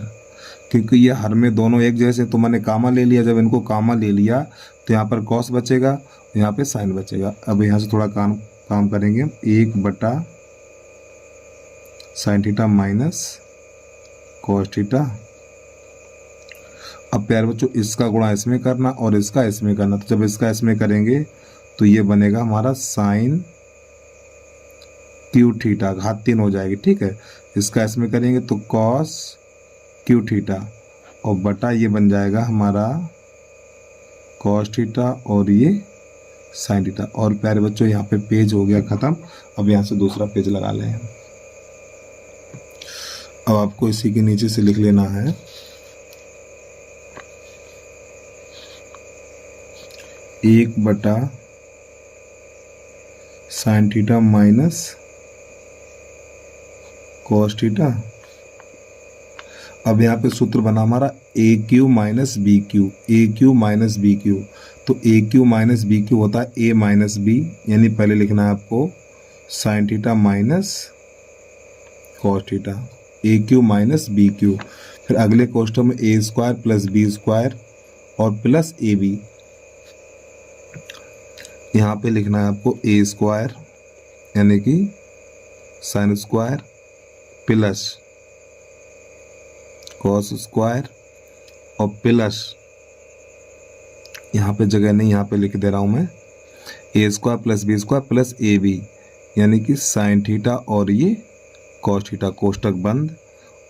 क्योंकि ये हर में दोनों एक जैसे, तो मैंने कॉमन ले लिया, जब इनको कॉमन ले लिया तो यहाँ पर कॉस बचेगा, यहाँ पे साइन बचेगा। अब यहाँ से थोड़ा काम करेंगे, 1 बटा sign theta minus cos theta. अब प्यारे बच्चों इसका गुणा इसमें करना और इसका इसमें करना, तो जब इसका इसमें करेंगे तो ये बनेगा हमारा साइन क्यू थीटा, घात 3 हो जाएगी, ठीक है। इसका इसमें करेंगे तो कॉस क्यू थीटा और बटा ये बन जाएगा हमारा कॉस थीटा और ये साइन थीटा। और प्यारे बच्चों यहाँ पे पेज हो गया ख़त्म। अब यहाँ से दूसरा पेज लगा लें। अब आपको इसी के नीचे से लिख लेना है 1 बटा sign theta minus cos theta. अब यहाँ पे सूत्र बना हमारा ए क्यू माइनस बी क्यू, ए क्यू माइनस बी क्यू। तो ए क्यू माइनस बी क्यू होता है ए माइनस बी, यानी पहले लिखना है आपको sine theta minus cos theta, A Q minus B Q. फिर अगले क्वेश्चन में A square plus B square और प्लस ए बी। यहाँ पे लिखना है आपको ए स्क्वायर यानी कि sine square plus cos square और प्लस, यहाँ पे जगह नहीं, यहाँ पे लिख दे रहा हूँ मैं, A square plus B square plus A B यानी कि साइन थीटा और ये कॉस थीटा, कोष्टक बंद,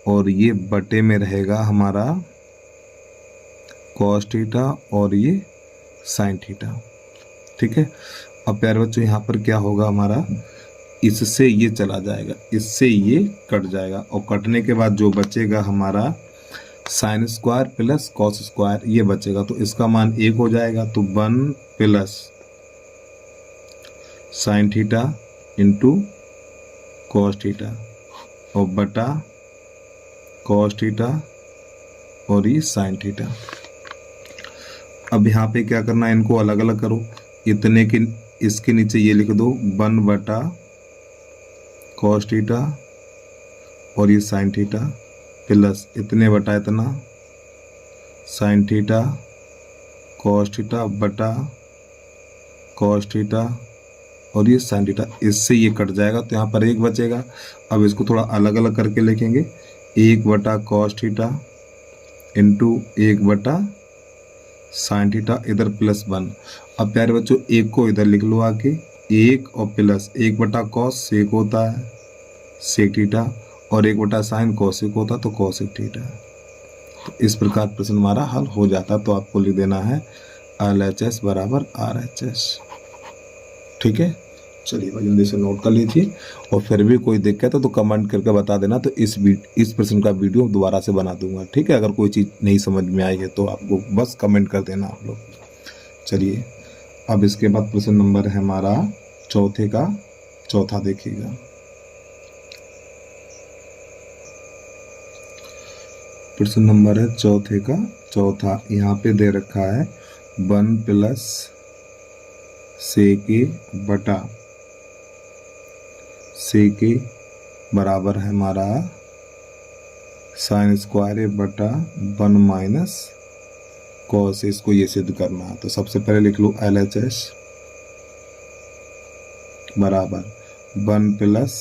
और ये बटे में रहेगा हमारा कॉस थीटा और ये साइन थीटा। ठीक है। अब प्यारे बच्चों यहाँ पर क्या होगा हमारा, इससे ये चला जाएगा, इससे ये कट जाएगा और कटने के बाद जो बचेगा हमारा sign square plus cos square ये बचेगा। तो इसका मान 1 हो जाएगा। तो 1 plus sine theta into cos theta और बटा कॉस थीटा और ये साइन थीटा। अब यहाँ पे क्या करना है, इनको अलग अलग करो। इतने के इसके नीचे ये लिख दो 1 बटा कॉस थीटा और ये साइन थीटा प्लस इतने बटा इतना साइन थीटा कॉस थीटा बटा कॉस थीटा और ये साइन थीटा। इससे ये कट जाएगा तो यहाँ पर 1 बचेगा। अब इसको थोड़ा अलग अलग करके लिखेंगे, 1 बटा कॉस थीटा इंटू 1 बटा साइन थीटा, इधर प्लस 1। अब प्यारे बच्चों 1 को इधर लिख लो आके, 1 और प्लस 1 बटा कॉस सेक होता है सेक थीटा और 1 बटा साइन कॉसेक होता तो कॉसेक थीटा। तो इस प्रकार प्रश्न हमारा हल हो जाता। तो आपको लिख देना है LHS बराबर RHS। ठीक है, चलिए भाई जल्दी से नोट कर लीजिए और फिर भी कोई दिक्कत है तो कमेंट करके बता देना, तो इस प्रश्न का वीडियो दोबारा से बना दूंगा। ठीक है, अगर कोई चीज़ नहीं समझ में आई है तो आपको बस कमेंट कर देना आप लोग। चलिए अब इसके बाद प्रश्न नंबर है हमारा चौथे का चौथा, देखिएगा। प्रश्न नंबर है चौथे का चौथा। यहाँ पे दे रखा है 1 प्लस सेके बटा सेके बराबर है हमारा साइन स्क्वायर बटा 1 माइनस कॉस। इसको ये सिद्ध करना है तो सबसे पहले लिख लो LHS बराबर 1 प्लस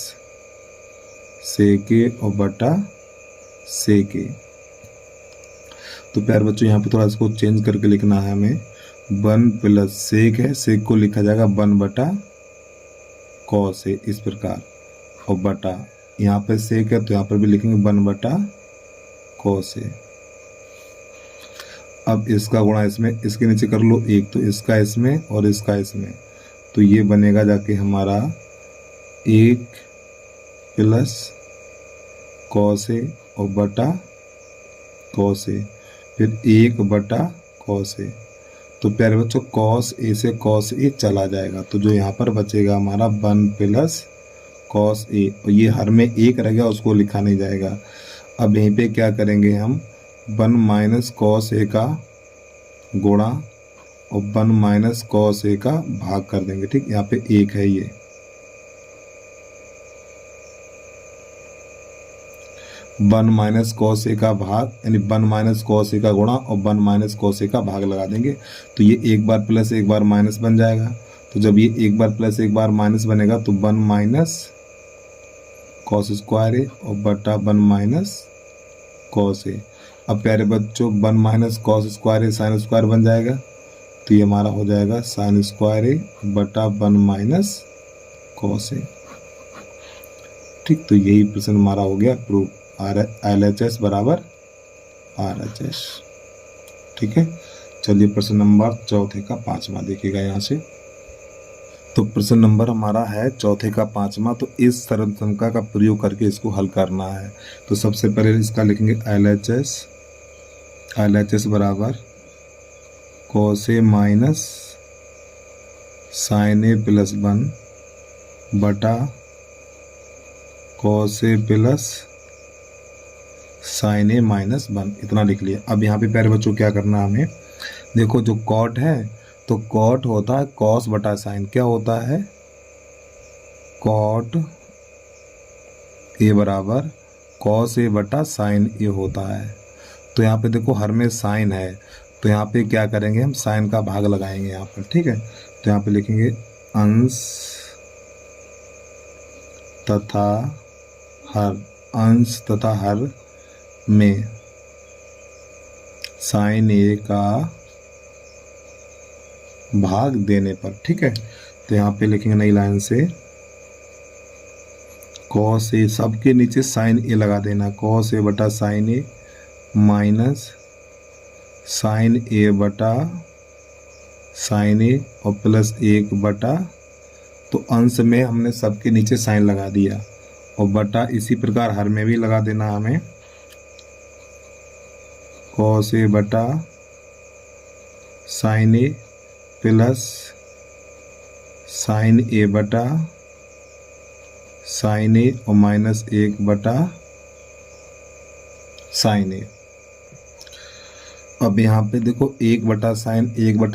सेके और बटा सेके। तो प्यार बच्चों यहाँ पे थोड़ा इसको चेंज करके लिखना है हमें, 1 प्लस सेक है, सेक को लिखा जाएगा 1 बटा कॉस है इस प्रकार, और बटा यहाँ पे सेक है तो यहाँ पर भी लिखेंगे 1 बटा कॉस है। अब इसका गुणा इसमें, इसके नीचे कर लो 1, तो इसका इसमें और इसका इसमें, तो ये बनेगा जाके हमारा 1 प्लस कॉस है और बटा कॉस है, फिर 1 बटा कॉस ए। तो प्यारे बच्चों कॉस ए से कॉस ए चला जाएगा तो जो यहाँ पर बचेगा हमारा 1 प्लस कॉस ए, और ये हर में 1 रह गया उसको लिखा नहीं जाएगा। अब यहीं पे क्या करेंगे हम 1 माइनस कॉस ए का गुणा और 1 माइनस कॉस ए का भाग कर देंगे। ठीक, यहाँ पे 1 है ये, 1 माइनस कॉस ए का भाग यानी 1 माइनस कॉस ए का गुणा और 1 माइनस कॉस ए का भाग लगा देंगे तो ये एक बार प्लस एक बार माइनस बन जाएगा। तो जब ये एक बार प्लस एक बार माइनस बनेगा तो 1 माइनस कॉस स्क्वायर ए और बटा 1 माइनस कॉस ए। अब प्यारे बच्चों 1 माइनस कॉस स्क्वायर ए साइन स्क्वायर बन जाएगा तो ये हमारा हो जाएगा साइन स्क्वायर ए बटा 1 माइनस कॉस ए। ठीक, तो यही प्रश्न हमारा हो गया प्रूफ, LHS बराबर RHS। ठीक है, चलिए प्रश्न नंबर चौथे का 5वां देखिएगा यहाँ से। तो प्रश्न नंबर हमारा है चौथे का 5वां। तो इस सरल संख्या का प्रयोग करके इसको हल करना है। तो सबसे पहले इसका लिखेंगे LHS बराबर cos A minus sign A plus 1 बटा cos A plus sign A minus 1, इतना लिख लिया। अब यहाँ पे प्यारे बच्चों क्या करना है हमें, देखो जो कॉट है तो कॉट होता है कॉस बटा साइन, क्या होता है कॉट ए बराबर कॉस ए बटा साइन ए होता है। तो यहाँ पे देखो हर में साइन है, तो यहाँ पे क्या करेंगे हम साइन का भाग लगाएंगे यहाँ पर, ठीक है। तो यहाँ पे लिखेंगे अंश तथा हर, अंश तथा हर में साइन ए का भाग देने पर, ठीक है। तो यहाँ पे लिखेंगे नई लाइन से कॉस ए, सबके नीचे साइन ए लगा देना, कॉस ए बटा साइन ए माइनस साइन ए बटा साइन ए और प्लस 1 बटा, तो अंश में हमने सबके नीचे साइन लगा दिया और बटा इसी प्रकार हर में भी लगा देना हमें, कॉस ए बटा साइन ए प्लस साइन ए बटा साइन ए और माइनस 1 बटा साइन ए। अब यहाँ पे देखो 1 बटा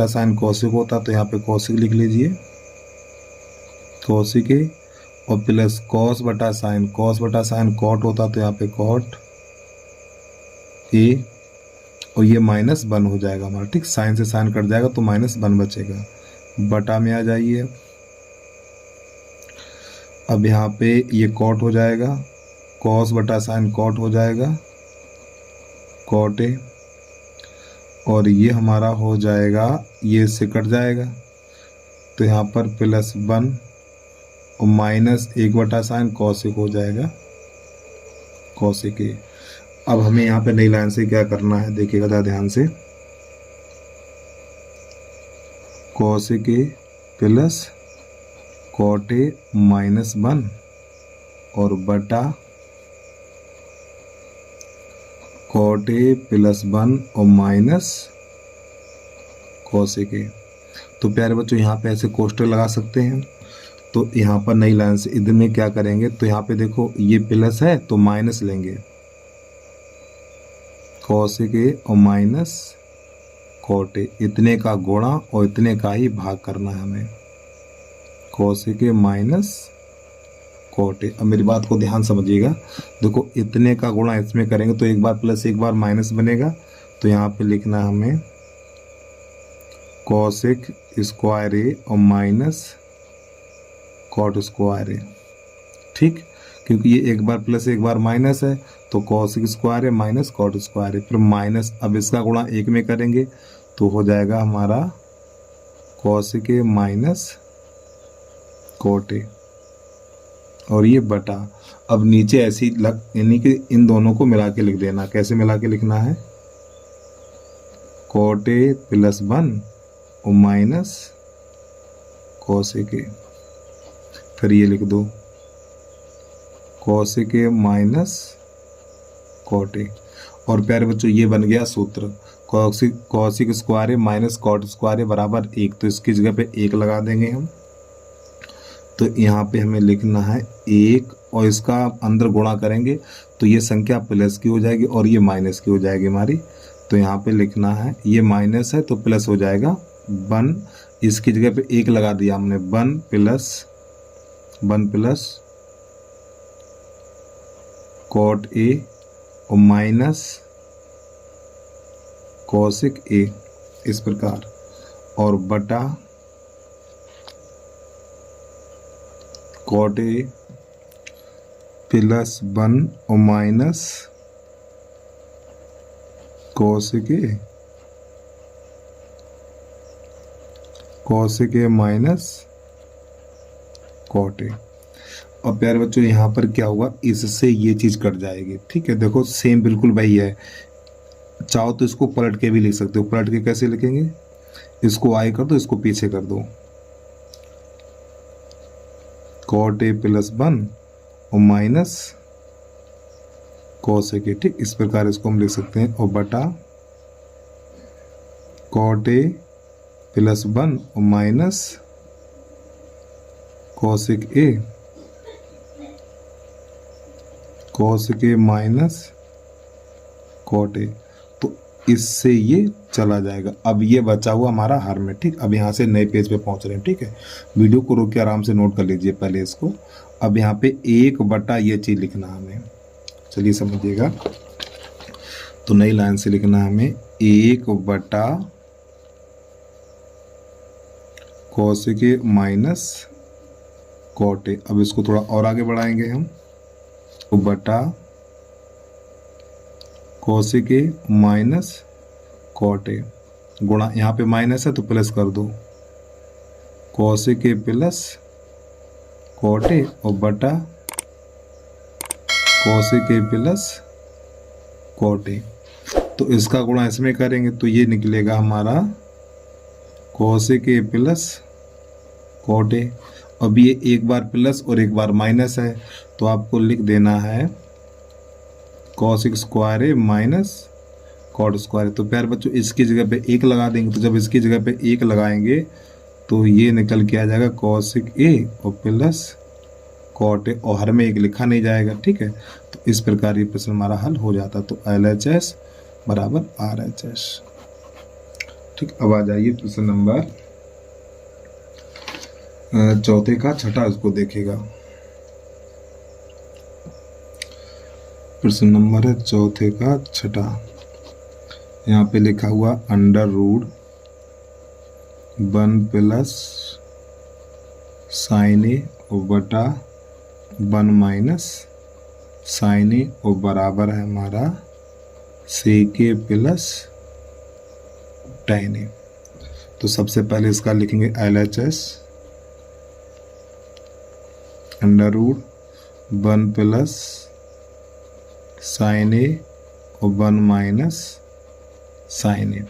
साइन कौशिक होता, तो यहाँ पे कौशिक लिख लीजिए, कौशिक ए और प्लस कॉस बटा साइन कॉट होता, तो यहाँ पे कॉट ए और ये माइनस 1 हो जाएगा हमारा, ठीक। साइन से साइन कट जाएगा तो माइनस 1 बचेगा, बटा में आ जाइए। अब यहाँ पे ये कॉट हो जाएगा, कॉस बटा साइन कॉट हो जाएगा, कॉट ए, और ये हमारा हो जाएगा, ये से कट जाएगा, तो यहाँ पर प्लस 1 और माइनस 1 बटा साइन कॉसिक हो जाएगा, कॉसिक ए। अब हमें यहाँ पे नई लाइन से क्या करना है, देखिएगा ज़रा ध्यान से, cosec A plus cot A minus 1 और बटा कॉट ए प्लस 1 और माइनस कॉसिक ए। तो प्यारे बच्चों यहाँ पे ऐसे कोष्टक लगा सकते हैं। तो यहाँ पर नई लाइन से इधर में क्या करेंगे, तो यहाँ पे देखो ये प्लस है तो माइनस लेंगे, कॉसिक ए और माइनस कॉट ए, इतने का गुणा और इतने का ही भाग करना है हमें, cosec A minus cot A. अब मेरी बात को ध्यान समझिएगा, देखो इतने का गुणा इसमें करेंगे तो एक बार प्लस एक बार माइनस बनेगा, तो यहाँ पे लिखना हमें कॉसिक स्क्वायर ए और माइनस कॉट स्क्वायर ए, ठीक। क्योंकि ये एक बार प्लस एक बार माइनस है, तो कॉसिक स्क्वायर है माइनस कॉट स्क्वायर है, फिर माइनस, अब इसका गुणा एक में करेंगे तो हो जाएगा हमारा cosec A minus cot A, और ये बटा। अब नीचे ऐसी लग, यानी कि इन दोनों को मिला के लिख देना। कैसे मिला के लिखना है, कॉट ए प्लस 1 और माइनस कॉसिक ए, फिर ये लिख दो cosec A minus cot A. और प्यारे बच्चों ये बन गया सूत्र, cosec square A minus cot square A बराबर 1, तो इसकी जगह पे 1 लगा देंगे हम। तो यहाँ पे हमें लिखना है 1 और इसका अंदर गुणा करेंगे तो ये संख्या प्लस की हो जाएगी और ये माइनस की हो जाएगी हमारी। तो यहाँ पे लिखना है, ये माइनस है तो प्लस हो जाएगा 1, इसकी जगह पे 1 लगा दिया हमने, 1 प्लस कॉट ए और माइनस कॉसिक ए, इस प्रकार, और बटा कॉट ए प्लस 1 और minus cosec A minus cot A. अब प्यारे बच्चों यहाँ पर क्या हुआ, इससे ये चीज़ कट जाएगी, ठीक है। देखो सेम बिल्कुल वही है, चाहो तो इसको पलट के भी लिख सकते हो। पलट के कैसे लिखेंगे, इसको आई कर दो, इसको पीछे कर दो, कॉट ए प्लस 1 और माइनस कॉसिक ए, ठीक। इस प्रकार इसको हम लिख सकते हैं, और बटा कॉट ए प्लस 1 और minus cosec A minus cot A. तो इससे ये चला जाएगा। अब ये बचा हुआ हमारा हर में, ठीक। अब यहाँ से नए पेज पे पहुँच रहे हैं, ठीक है। वीडियो को रोक के आराम से नोट कर लीजिए पहले इसको। अब यहाँ पे 1/, ये चीज़ लिखना हमें, चलिए समझिएगा। तो नई लाइन से लिखना हमें 1/, cosec A minus cot A. अब इसको थोड़ा और आगे बढ़ाएंगे हम, तो बटा cosec A minus cot A, गुणा, यहाँ पे माइनस है तो प्लस कर दो, cosec A plus cot A, और बटा cosec A plus cot A. तो इसका गुणा इसमें करेंगे तो ये निकलेगा हमारा cosec A plus cot A. अब ये एक बार प्लस और एक बार माइनस है, तो आपको लिख देना है cosec square A minus cot square. तो प्यारे बच्चों इसकी जगह पे 1 लगा देंगे, तो जब इसकी जगह पे 1 लगाएंगे तो ये निकल के आ जाएगा कॉसेक ए और प्लस कॉट ए, और हर में 1 लिखा नहीं जाएगा, ठीक है। तो इस प्रकार ये प्रश्न हमारा हल हो जाता। तो LHS बराबर RHS, ठीक। अब आ जाइए प्रश्न नंबर 4 का छठा, उसको देखेगा। प्रश्न नंबर है 4 का छठा। यहाँ पे लिखा हुआ √1 प्लस साइन ए और बटा 1 माइनस साइन ए, और बराबर है हमारा सेक ए प्लस tan ए। तो सबसे पहले इसका लिखेंगे LHS, √1 प्लस साइन ए और 1 माइनस साइन ए।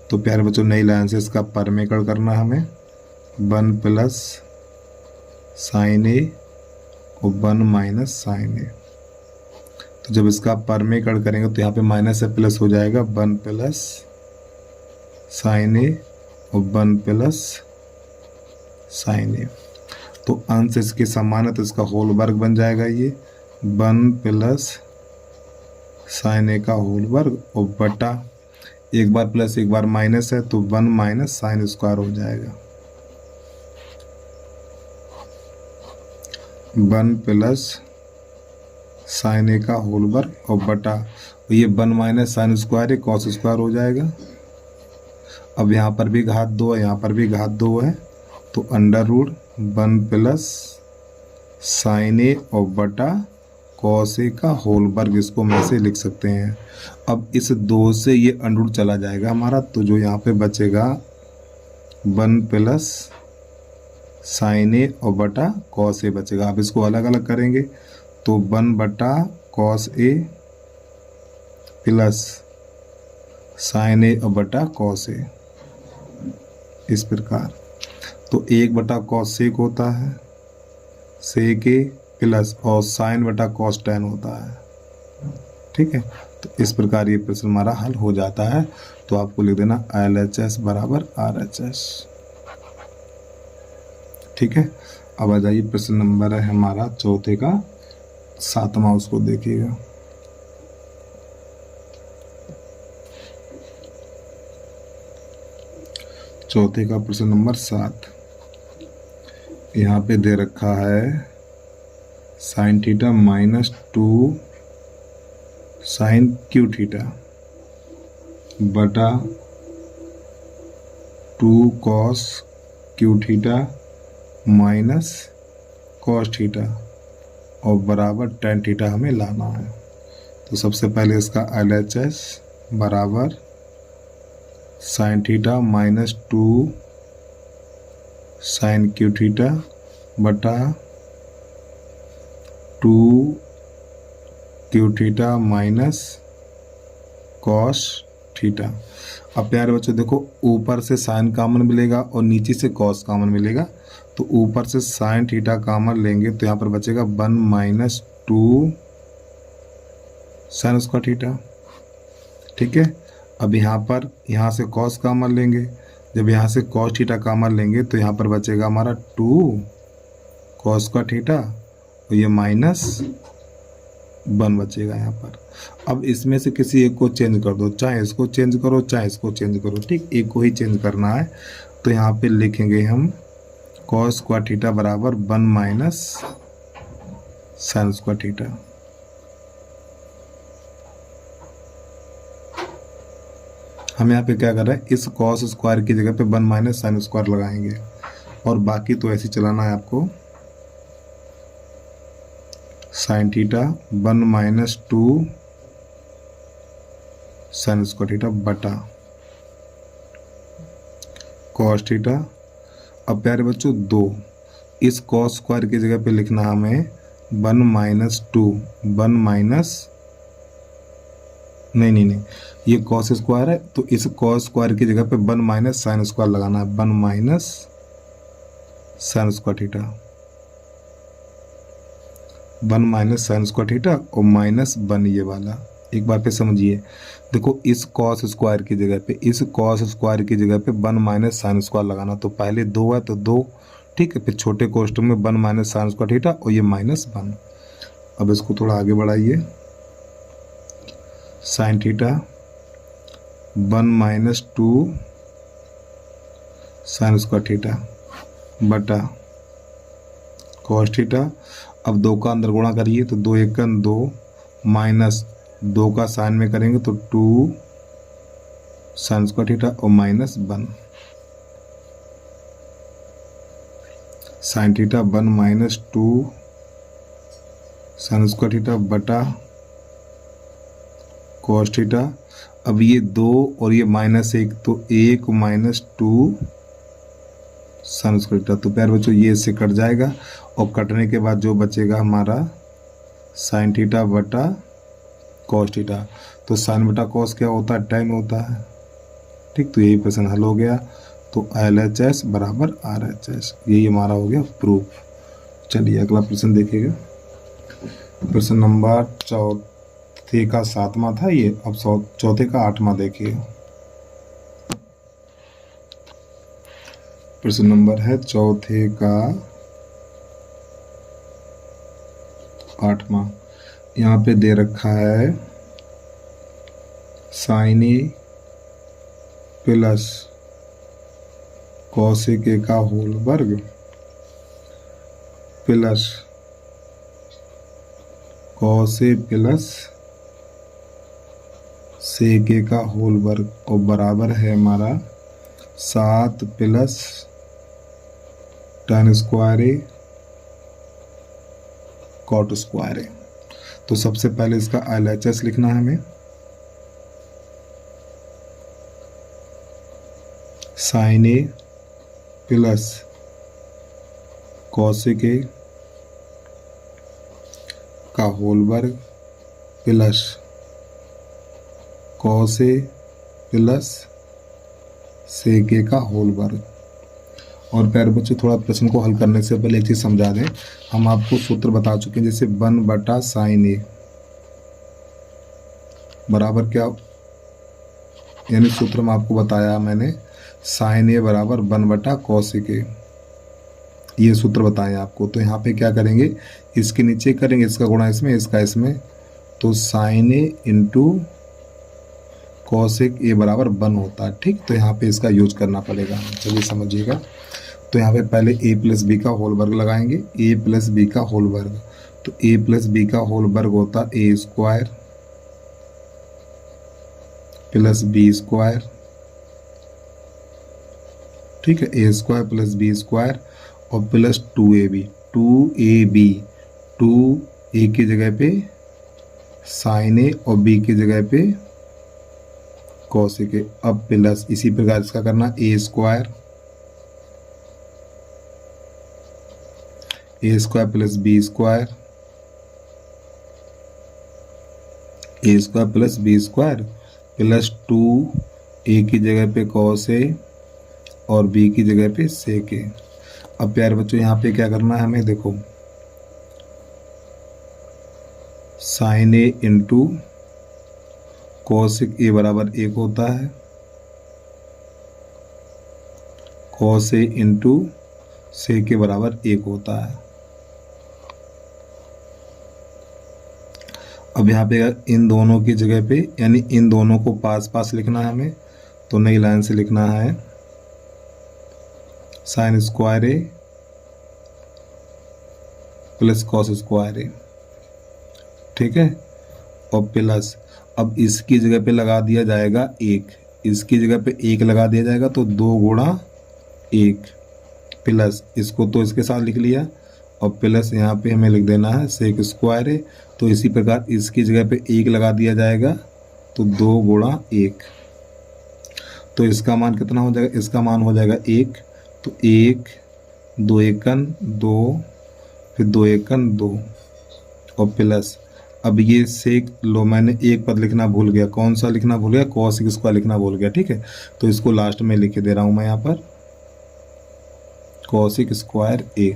तो प्यारे बच्चों नई लाइन से इसका परमेकरण करना हमें, 1 प्लस साइन ए और 1 माइनस साइन ए। तो जब इसका परमेकरण करेंगे तो यहाँ पे माइनस से प्लस हो जाएगा, 1 प्लस साइन ए और 1 प्लस साइन ए। तो अंश इसके समान है तो इसका होल वर्ग बन जाएगा ये 1 प्लस साइन ए का होल वर्ग, और बटा एक बार प्लस एक बार माइनस है तो 1 माइनस साइन स्क्वायर हो जाएगा, 1 प्लस साइन ए का होल वर्ग, और बटा ये 1 माइनस साइन स्क्वायर है, कॉस स्क्वायर हो जाएगा। अब यहाँ पर भी घात 2 है, यहाँ पर भी घात 2 है, तो √1 प्लस साइन ए और बटा कॉस ए का होल वर्ग, इसको हम ऐसे लिख सकते हैं। अब इस 2 से ये √ चला जाएगा हमारा, तो जो यहाँ पे बचेगा 1 प्लस साइन ए और बटा कॉस ए बचेगा। अब इसको अलग अलग करेंगे तो 1 बटा कॉस ए प्लस साइन ए और बटा कॉस ए, इस प्रकार। तो 1 बटा कॉस सेक होता है, सेक ए प्लस और साइन बटा कॉस tan होता है, ठीक है। तो इस प्रकार ये प्रश्न हमारा हल हो जाता है। तो आपको लिख देना LHS बराबर RHS, ठीक है। अब आ जाइए प्रश्न नंबर है हमारा 4 का 7वां, उसको देखिएगा। चौथे का प्रश्न नंबर 7, यहाँ पे दे रखा है sine theta -2 sine cube theta बटा 2 cos cube theta minus cos theta, और बराबर tan थीटा हमें लाना है। तो सबसे पहले इसका LHS बराबर sine theta -2 sine cube theta बटा 2 cube theta minus cos theta. अब प्यारे बच्चों देखो, ऊपर से साइन कॉमन मिलेगा और नीचे से कॉस कॉमन मिलेगा, तो ऊपर से साइन थीटा कॉमन लेंगे तो यहाँ पर बचेगा 1 माइनस 2 साइन स्क्वायर थीटा, ठीक है। अब यहाँ से कॉस कॉमन लेंगे, जब यहाँ से कॉस थीटा कॉमन लेंगे तो यहाँ पर बचेगा हमारा 2 कॉस स्क्वायर थीटा, और ये माइनस 1 बचेगा यहाँ पर। अब इसमें से किसी एक को चेंज कर दो, चाहे इसको चेंज करो चाहे इसको चेंज करो, ठीक, एक को ही चेंज करना है। तो यहाँ पे लिखेंगे हम कॉस स्क्वायर थीटा बराबर 1 माइनस साइन स्क्वायर थीटा। हम यहाँ पे क्या कर रहे हैं, इस कॉस स्क्वायर की जगह पे 1 माइनस साइन स्क्वायर लगाएंगे और बाकी तो ऐसे चलाना है आपको। Sine theta 1 minus 2 sine square theta बटा कॉस थीटा। अब प्यारे बच्चों 2, इस कॉस स्क्वायर की जगह पे लिखना हमें 1 माइनस 2, 1 माइनस नहीं, ये कॉस स्क्वायर है तो इस कॉस स्क्वायर की जगह पे 1 माइनस साइन स्क्वायर लगाना है, 1 minus sine square theta, 1 minus sine square theta और माइनस 1 ये वाला। एक बार पे समझिए, देखो इस कॉस स्क्वायर की जगह पे, इस कॉस स्क्वायर की जगह पे 1 माइनस साइन स्क्वायर लगाना, तो पहले 2 है तो 2, ठीक है, फिर छोटे कोष्ठक में 1 माइनस साइन स्क्वायर थीटा और ये माइनस 1। अब इसको थोड़ा आगे बढ़ाइए, sine theta 1 minus 2 sine square theta बटा कॉस थीटा। अब 2 का अंदर गुणा करिए तो 2 1 2 माइनस 2 का साइन में करेंगे तो 2 साइन स्क्वायर थीटा और minus 1 sine theta 1 minus 2 sine square theta बटा कॉस थीटा। अब ये 2 और ये -1 तो 1 माइनस 2 साइन स्क्वायर थीटा। तो प्यारे बच्चों ये इससे कट जाएगा और कटने के बाद जो बचेगा हमारा साइन थीटा बटा कॉस थीटा। तो साइन बटा कॉस क्या होता है, tan होता है, ठीक। तो यही प्रश्न हल हो गया। तो LHS बराबर RHS, यही हमारा हो गया प्रूफ। चलिए अगला प्रश्न देखिएगा, प्रश्न नंबर चौथे का 7वां था ये, अब चौथे का 8वां देखिए। प्रश्न नंबर है चौथे का 8वां। यहाँ पे दे रखा है sine A plus cosec A का होल वर्ग plus cos A plus sec A का होल वर्ग और बराबर है हमारा 7 plus tan square A cot square A. तो सबसे पहले इसका LHS लिखना है हमें, sine A plus cosec A का होल वर्ग plus cos A plus sec A का होल वर्ग। और प्यारे बच्चों थोड़ा प्रश्न को हल करने से पहले एक चीज़ समझा दें, हम आपको सूत्र बता चुके हैं, जैसे 1 बटा साइन ए बराबर क्या, यानी सूत्र में आपको बताया मैंने, साइन ए बराबर 1 बटा कॉसेक ए, ये सूत्र बताया आपको। तो यहाँ पे क्या करेंगे, इसके नीचे करेंगे इसका गुणा इसमें, इसका इसमें, तो sine A into cosec A बराबर 1 होता है, ठीक। तो यहाँ पे इसका यूज करना पड़ेगा, चलिए समझिएगा। तो यहाँ पे पहले a प्लस बी का होल वर्ग लगाएंगे, a प्लस बी का होल वर्ग, तो a प्लस बी का होल वर्ग होता a square plus B square, ठीक है, a square plus B square और प्लस 2ab, 2a की जगह पे साइन ए और b की जगह पे कॉसेक ए। अब प्लस इसी प्रकार इसका करना a square plus B square, a square plus B square plus 2a की जगह पे कॉस ए और b की जगह पे सेक ए। अब प्यारे बच्चों यहाँ पे क्या करना है हमें, देखो sine A into cosec A बराबर 1 होता है, कॉस ए इंटू सेक ए बराबर 1 होता है। अब यहाँ पे इन दोनों की जगह पे यानी इन दोनों को पास पास लिखना है हमें, तो नई लाइन से लिखना है साइन स्क्वायर ए प्लस कॉस स्क्वायर ए, ठीक है। और प्लस अब इसकी जगह पे लगा दिया जाएगा 1, इसकी जगह पे 1 लगा दिया जाएगा तो 2 गुणा 1 प्लस इसको तो इसके साथ लिख लिया और प्लस यहाँ पे हमें लिख देना है सेक स्क्वायर है। तो इसी प्रकार इसकी जगह पे 1 लगा दिया जाएगा तो 2 गुणा 1, तो इसका मान कितना हो जाएगा, इसका मान हो जाएगा 1, तो 1 2 एकन 2 फिर 2 एकन 2 और प्लस अब ये सेक लो, मैंने एक पद लिखना भूल गया, कौन सा लिखना भूल गया, कॉसिक स्क्वायर लिखना भूल गया, ठीक है। तो इसको लास्ट में लिख दे रहा हूँ मैं यहाँ पर कॉसिक स्क्वायर ए,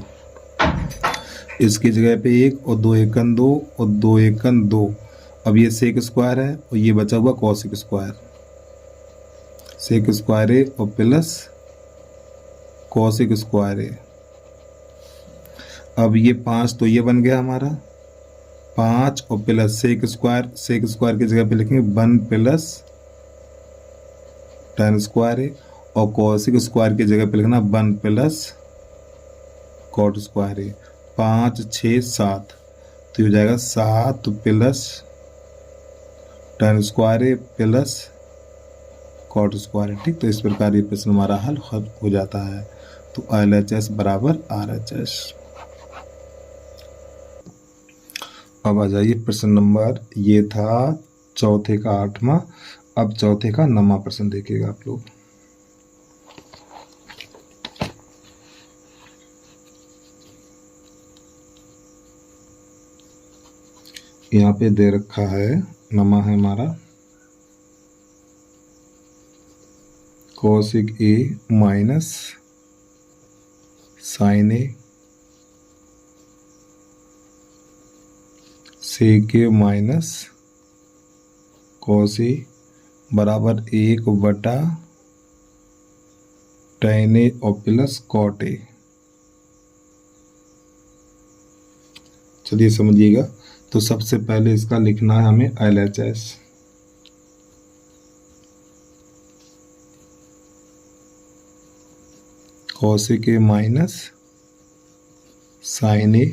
इसकी जगह पे 1 और 2 एकन 2 और 2 एकन 2, अब ये सेक स्क्वायर है और ये बचा हुआ कॉसिक स्क्वायर, सेक स्क्वायर ए और प्लस कॉसिक स्क्वायर ए। अब ये 5 तो ये बन गया हमारा 5 और प्लस सेक स्क्वायर की जगह पे लिखेंगे 1 प्लस tan स्क्वायर है और कॉसिक स्क्वायर की जगह पे लिखना 1 प्लस कॉट स्क्वायर है। 5 6 7 तो हो जाएगा 7 प्लस tan स्क्वायर है प्लस कॉट स्क्वायर है, ठीक। तो इस प्रकार ये प्रश्न हमारा हल हो जाता है। तो LHS बराबर RHS। अब आ जाइए प्रश्न नंबर, ये था चौथे का 8वां, अब चौथे का 9वां प्रश्न देखिएगा आप लोग। यहाँ पे दे रखा है 9वां है हमारा cosec A minus sign A sec A minus cos A बराबर 1 बटा tan ए और प्लस कॉट ए। चलिए समझिएगा, तो सबसे पहले इसका लिखना है हमें LHS। Cosec A minus sign A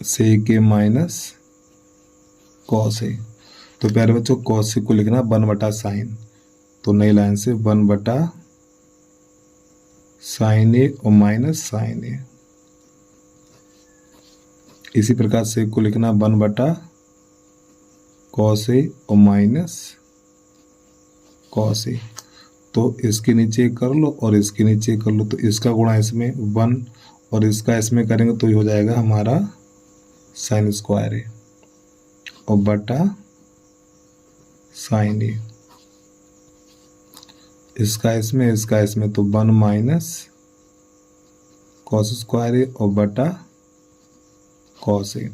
sec A minus cos A. तो प्यारे बच्चों कॉसिक को लिखना 1 बटा साइन, तो नई लाइन से 1 बटा साइन ए और माइनस साइन ए। इसी प्रकार सेक को लिखना 1 बटा कॉस ए और माइनस कॉस ए। तो इसके नीचे कर लो और इसके नीचे कर लो, तो इसका गुणा इसमें 1 और इसका इसमें करेंगे तो ये हो जाएगा हमारा साइन स्क्वायर ए और बटा साइन ए, इसका इसमें तो 1 माइनस कॉस स्क्वायर ए और बटा कॉस ए।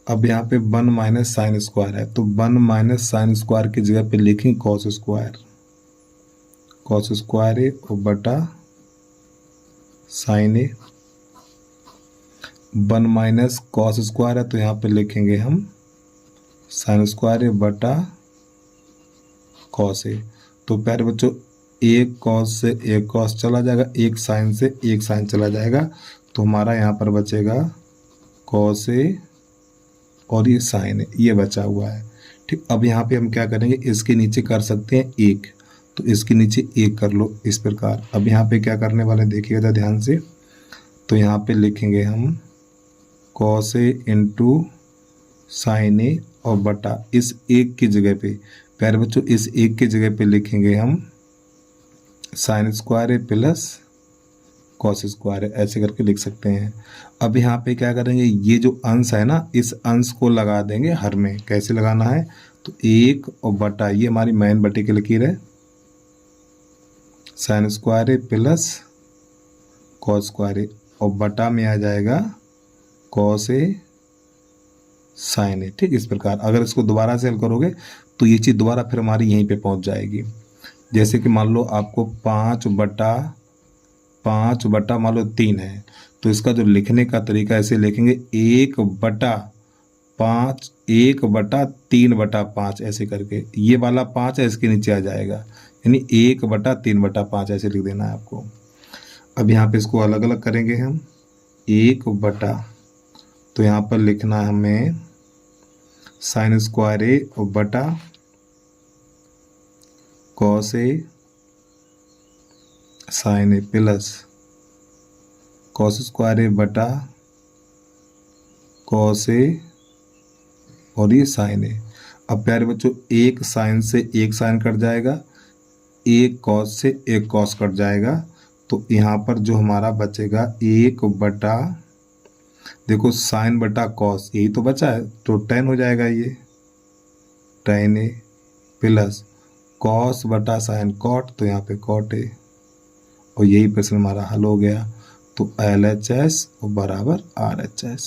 अब यहाँ पे 1 माइनस साइन स्क्वायर है, तो 1 माइनस साइन स्क्वायर की जगह पे लिखेंगे कॉस स्क्वायर ए और बटा साइन ए। 1 माइनस कॉस स्क्वायर है तो यहाँ पे लिखेंगे हम साइन स्क्वायर ए बटा कॉस ए। तो प्यारे बच्चों एक कॉस से एक कॉस चला जाएगा, एक साइन से एक साइन चला जाएगा, तो हमारा यहाँ पर बचेगा कॉस ए और ये साइन ए, ये बचा हुआ है, ठीक। अब यहाँ पे हम क्या करेंगे, इसके नीचे कर सकते हैं 1, तो इसके नीचे 1 कर लो इस प्रकार। अब यहाँ पे क्या करने वाले देखिएगा ध्यान से, तो यहाँ पे लिखेंगे हम कॉस ए इंटू साइन ए और बटा इस 1 की जगह पे, प्यारे बच्चों इस 1 की जगह पे लिखेंगे हम साइन स्क्वायर ए प्लस कॉस स्क्वायर ए, ऐसे करके लिख सकते हैं। अब यहाँ पे क्या करेंगे, ये जो अंश है ना, इस अंश को लगा देंगे हर में। कैसे लगाना है, तो 1 और बटा, ये हमारी मैन बटे की लकीर है, साइन स्क्वायर ए प्लस कॉस स्क्वायर ए और बटा में आ जाएगा कॉस ए साइन ए, ठीक। इस प्रकार अगर इसको दोबारा से हल करोगे तो ये चीज़ दोबारा फिर हमारी यहीं पे पहुंच जाएगी। जैसे कि मान लो आपको 5 बटा मान लो 3 है, तो इसका जो लिखने का तरीका ऐसे लिखेंगे 1 बटा 5 1/3/5 ऐसे करके, ये वाला 5 है इसके नीचे आ जाएगा, यानी 1/3/5 ऐसे लिख देना है आपको। अब यहाँ पे इसको अलग अलग करेंगे हम। 1 तो यहाँ पर लिखना है हमें साइन स्क्वायर ए और बटा cos A sign A plus cos square ए बटा कॉस ए और ये साइन ए। अब प्यारे बच्चों, एक साइन से एक साइन कट जाएगा, एक कॉस से एक कॉस कट जाएगा, तो यहाँ पर जो हमारा बचेगा 1 देखो साइन बटा कॉस, यही तो बचा है, तो tan हो जाएगा ये tan ए प्लस कॉस बटा साइन कॉट, तो यहाँ पे कॉट ए, और यही प्रश्न हमारा हल हो गया। तो LHS बराबर RHS।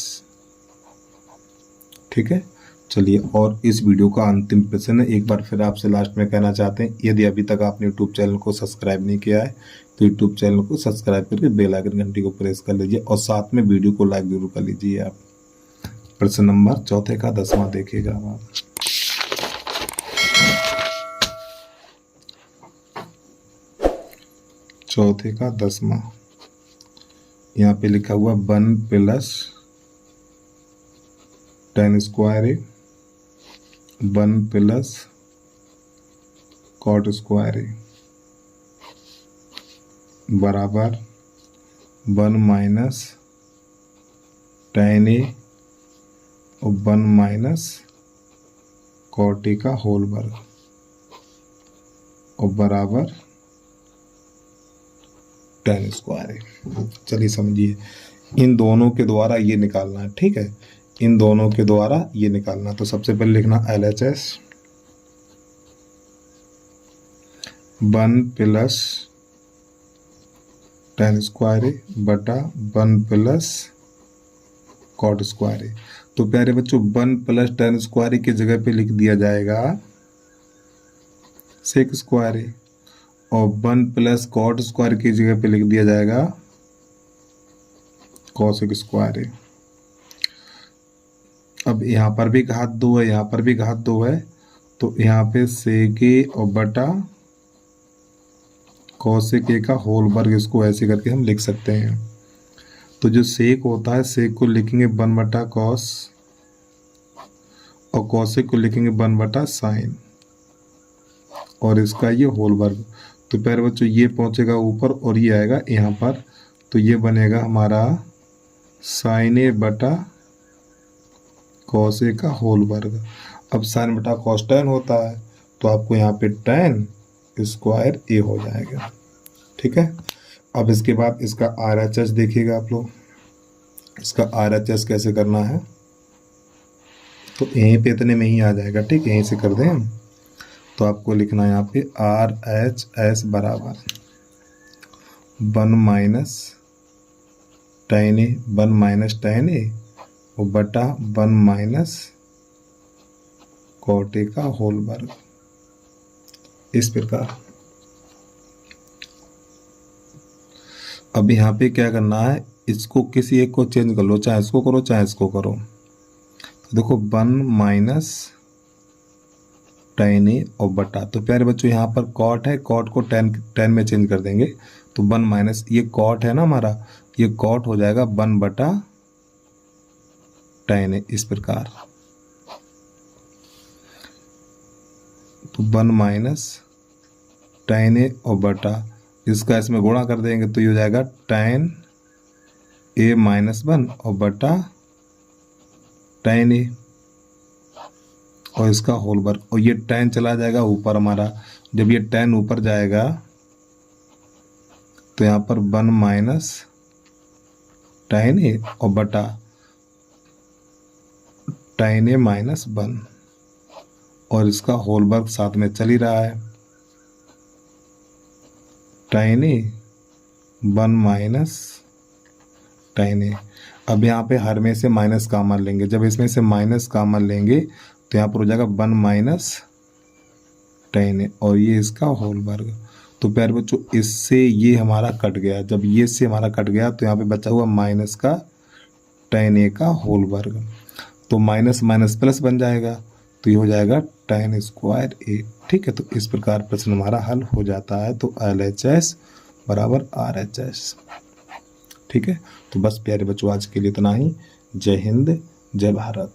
ठीक है, चलिए, और इस वीडियो का अंतिम प्रश्न है, एक बार फिर आपसे लास्ट में कहना चाहते हैं, यदि अभी तक आपने यूट्यूब चैनल को सब्सक्राइब नहीं किया है तो यूट्यूब चैनल को सब्सक्राइब करके बेल आइकन घंटी को प्रेस कर लीजिए और साथ में वीडियो को लाइक जरूर कर लीजिए। आप प्रश्न नंबर 4 का 10वां देखिएगा आप। चौथे का 10वां, यहाँ पे लिखा हुआ 1 plus tan square A 1 plus cot square A बराबर 1 माइनस tan ए और 1 माइनस कॉट ए का होल वर्ग और बराबर tan स्क्वायर ए। चलिए समझिए, इन दोनों के द्वारा ये निकालना है। ठीक है, इन दोनों के द्वारा ये निकालना, तो सबसे पहले लिखना LHS 1 प्लस tan स्क्वायर ए बटा 1 प्लस कॉट स्क्वायर ए। तो प्यारे बच्चों 1 प्लस tan स्क्वायर ए की जगह पे लिख दिया जाएगा सेक स्क्वायर ए, और 1 प्लस कॉट स्क्वायर की जगह पे लिख दिया जाएगा कॉसेक स्क्वायर ए। अब यहाँ पर भी घात 2 है, यहाँ पर भी घात 2 है, तो यहाँ पे सेक ए और बटा कॉसेक ए का होल वर्ग, इसको ऐसे करके हम लिख सकते हैं। तो जो सेक होता है, सेक को लिखेंगे 1 बटा कॉस और कॉसेक को लिखेंगे 1 बटा साइन, और इसका ये होल वर्ग। तो प्यारे बच्चों ये पहुंचेगा ऊपर और ये आएगा यहाँ पर, तो ये बनेगा हमारा साइन ए बटा कॉस ए का होल वर्ग। अब साइन बटा कॉस tan होता है, तो आपको यहाँ पे tan स्क्वायर ए हो जाएगा। ठीक है, अब इसके बाद इसका RHS देखिएगा आप लोग, इसका RHS कैसे करना है, तो यहीं पे इतने में ही आ जाएगा। ठीक, यहीं से कर दें हम। तो आपको लिखना है यहाँ पे RHS बराबर 1 माइनस tan ए 1 माइनस tan ए और बटा 1 माइनस कॉट ए का होल वर्ग, इस प्रकार। अब यहाँ पे क्या करना है, इसको किसी एक को चेंज कर लो, चाहे इसको करो चाहे इसको करो। तो देखो 1 माइनस tan ए और बटा, तो प्यारे बच्चों यहाँ पर कॉट है, कॉट को tan में चेंज कर देंगे, तो 1 माइनस ये कॉट है ना हमारा, ये कॉट हो जाएगा 1 बटा tan ए, इस प्रकार। तो 1 माइनस tan ए और बटा, इसका इसमें गुणा कर देंगे तो ये हो जाएगा tan ए माइनस 1 और बटा tan ए और इसका होल वर्ग, और ये tan चला जाएगा ऊपर हमारा। जब ये tan ऊपर जाएगा तो यहाँ पर 1 माइनस tan ए और बटा tan ए माइनस 1, और इसका होल वर्ग साथ में चल ही रहा है। tan ए 1 माइनस tan ए। अब यहाँ पे हर में से माइनस कॉमन लेंगे, जब इसमें से माइनस कॉमन लेंगे तो यहाँ पर हो जाएगा 1 माइनस tan ए और ये इसका होल वर्ग। तो प्यारे बच्चों इससे ये हमारा कट गया, जब ये से हमारा कट गया तो यहाँ पे बचा हुआ माइनस का tan ए का होल वर्ग। तो माइनस माइनस प्लस बन जाएगा, तो ये हो जाएगा tan स्क्वायर ए। ठीक है, तो इस प्रकार प्रश्न हमारा हल हो जाता है। तो LHS बराबर RHS। ठीक है, तो बस प्यारे बच्चों आज के लिए इतना ही। जय हिंद, जय भारत।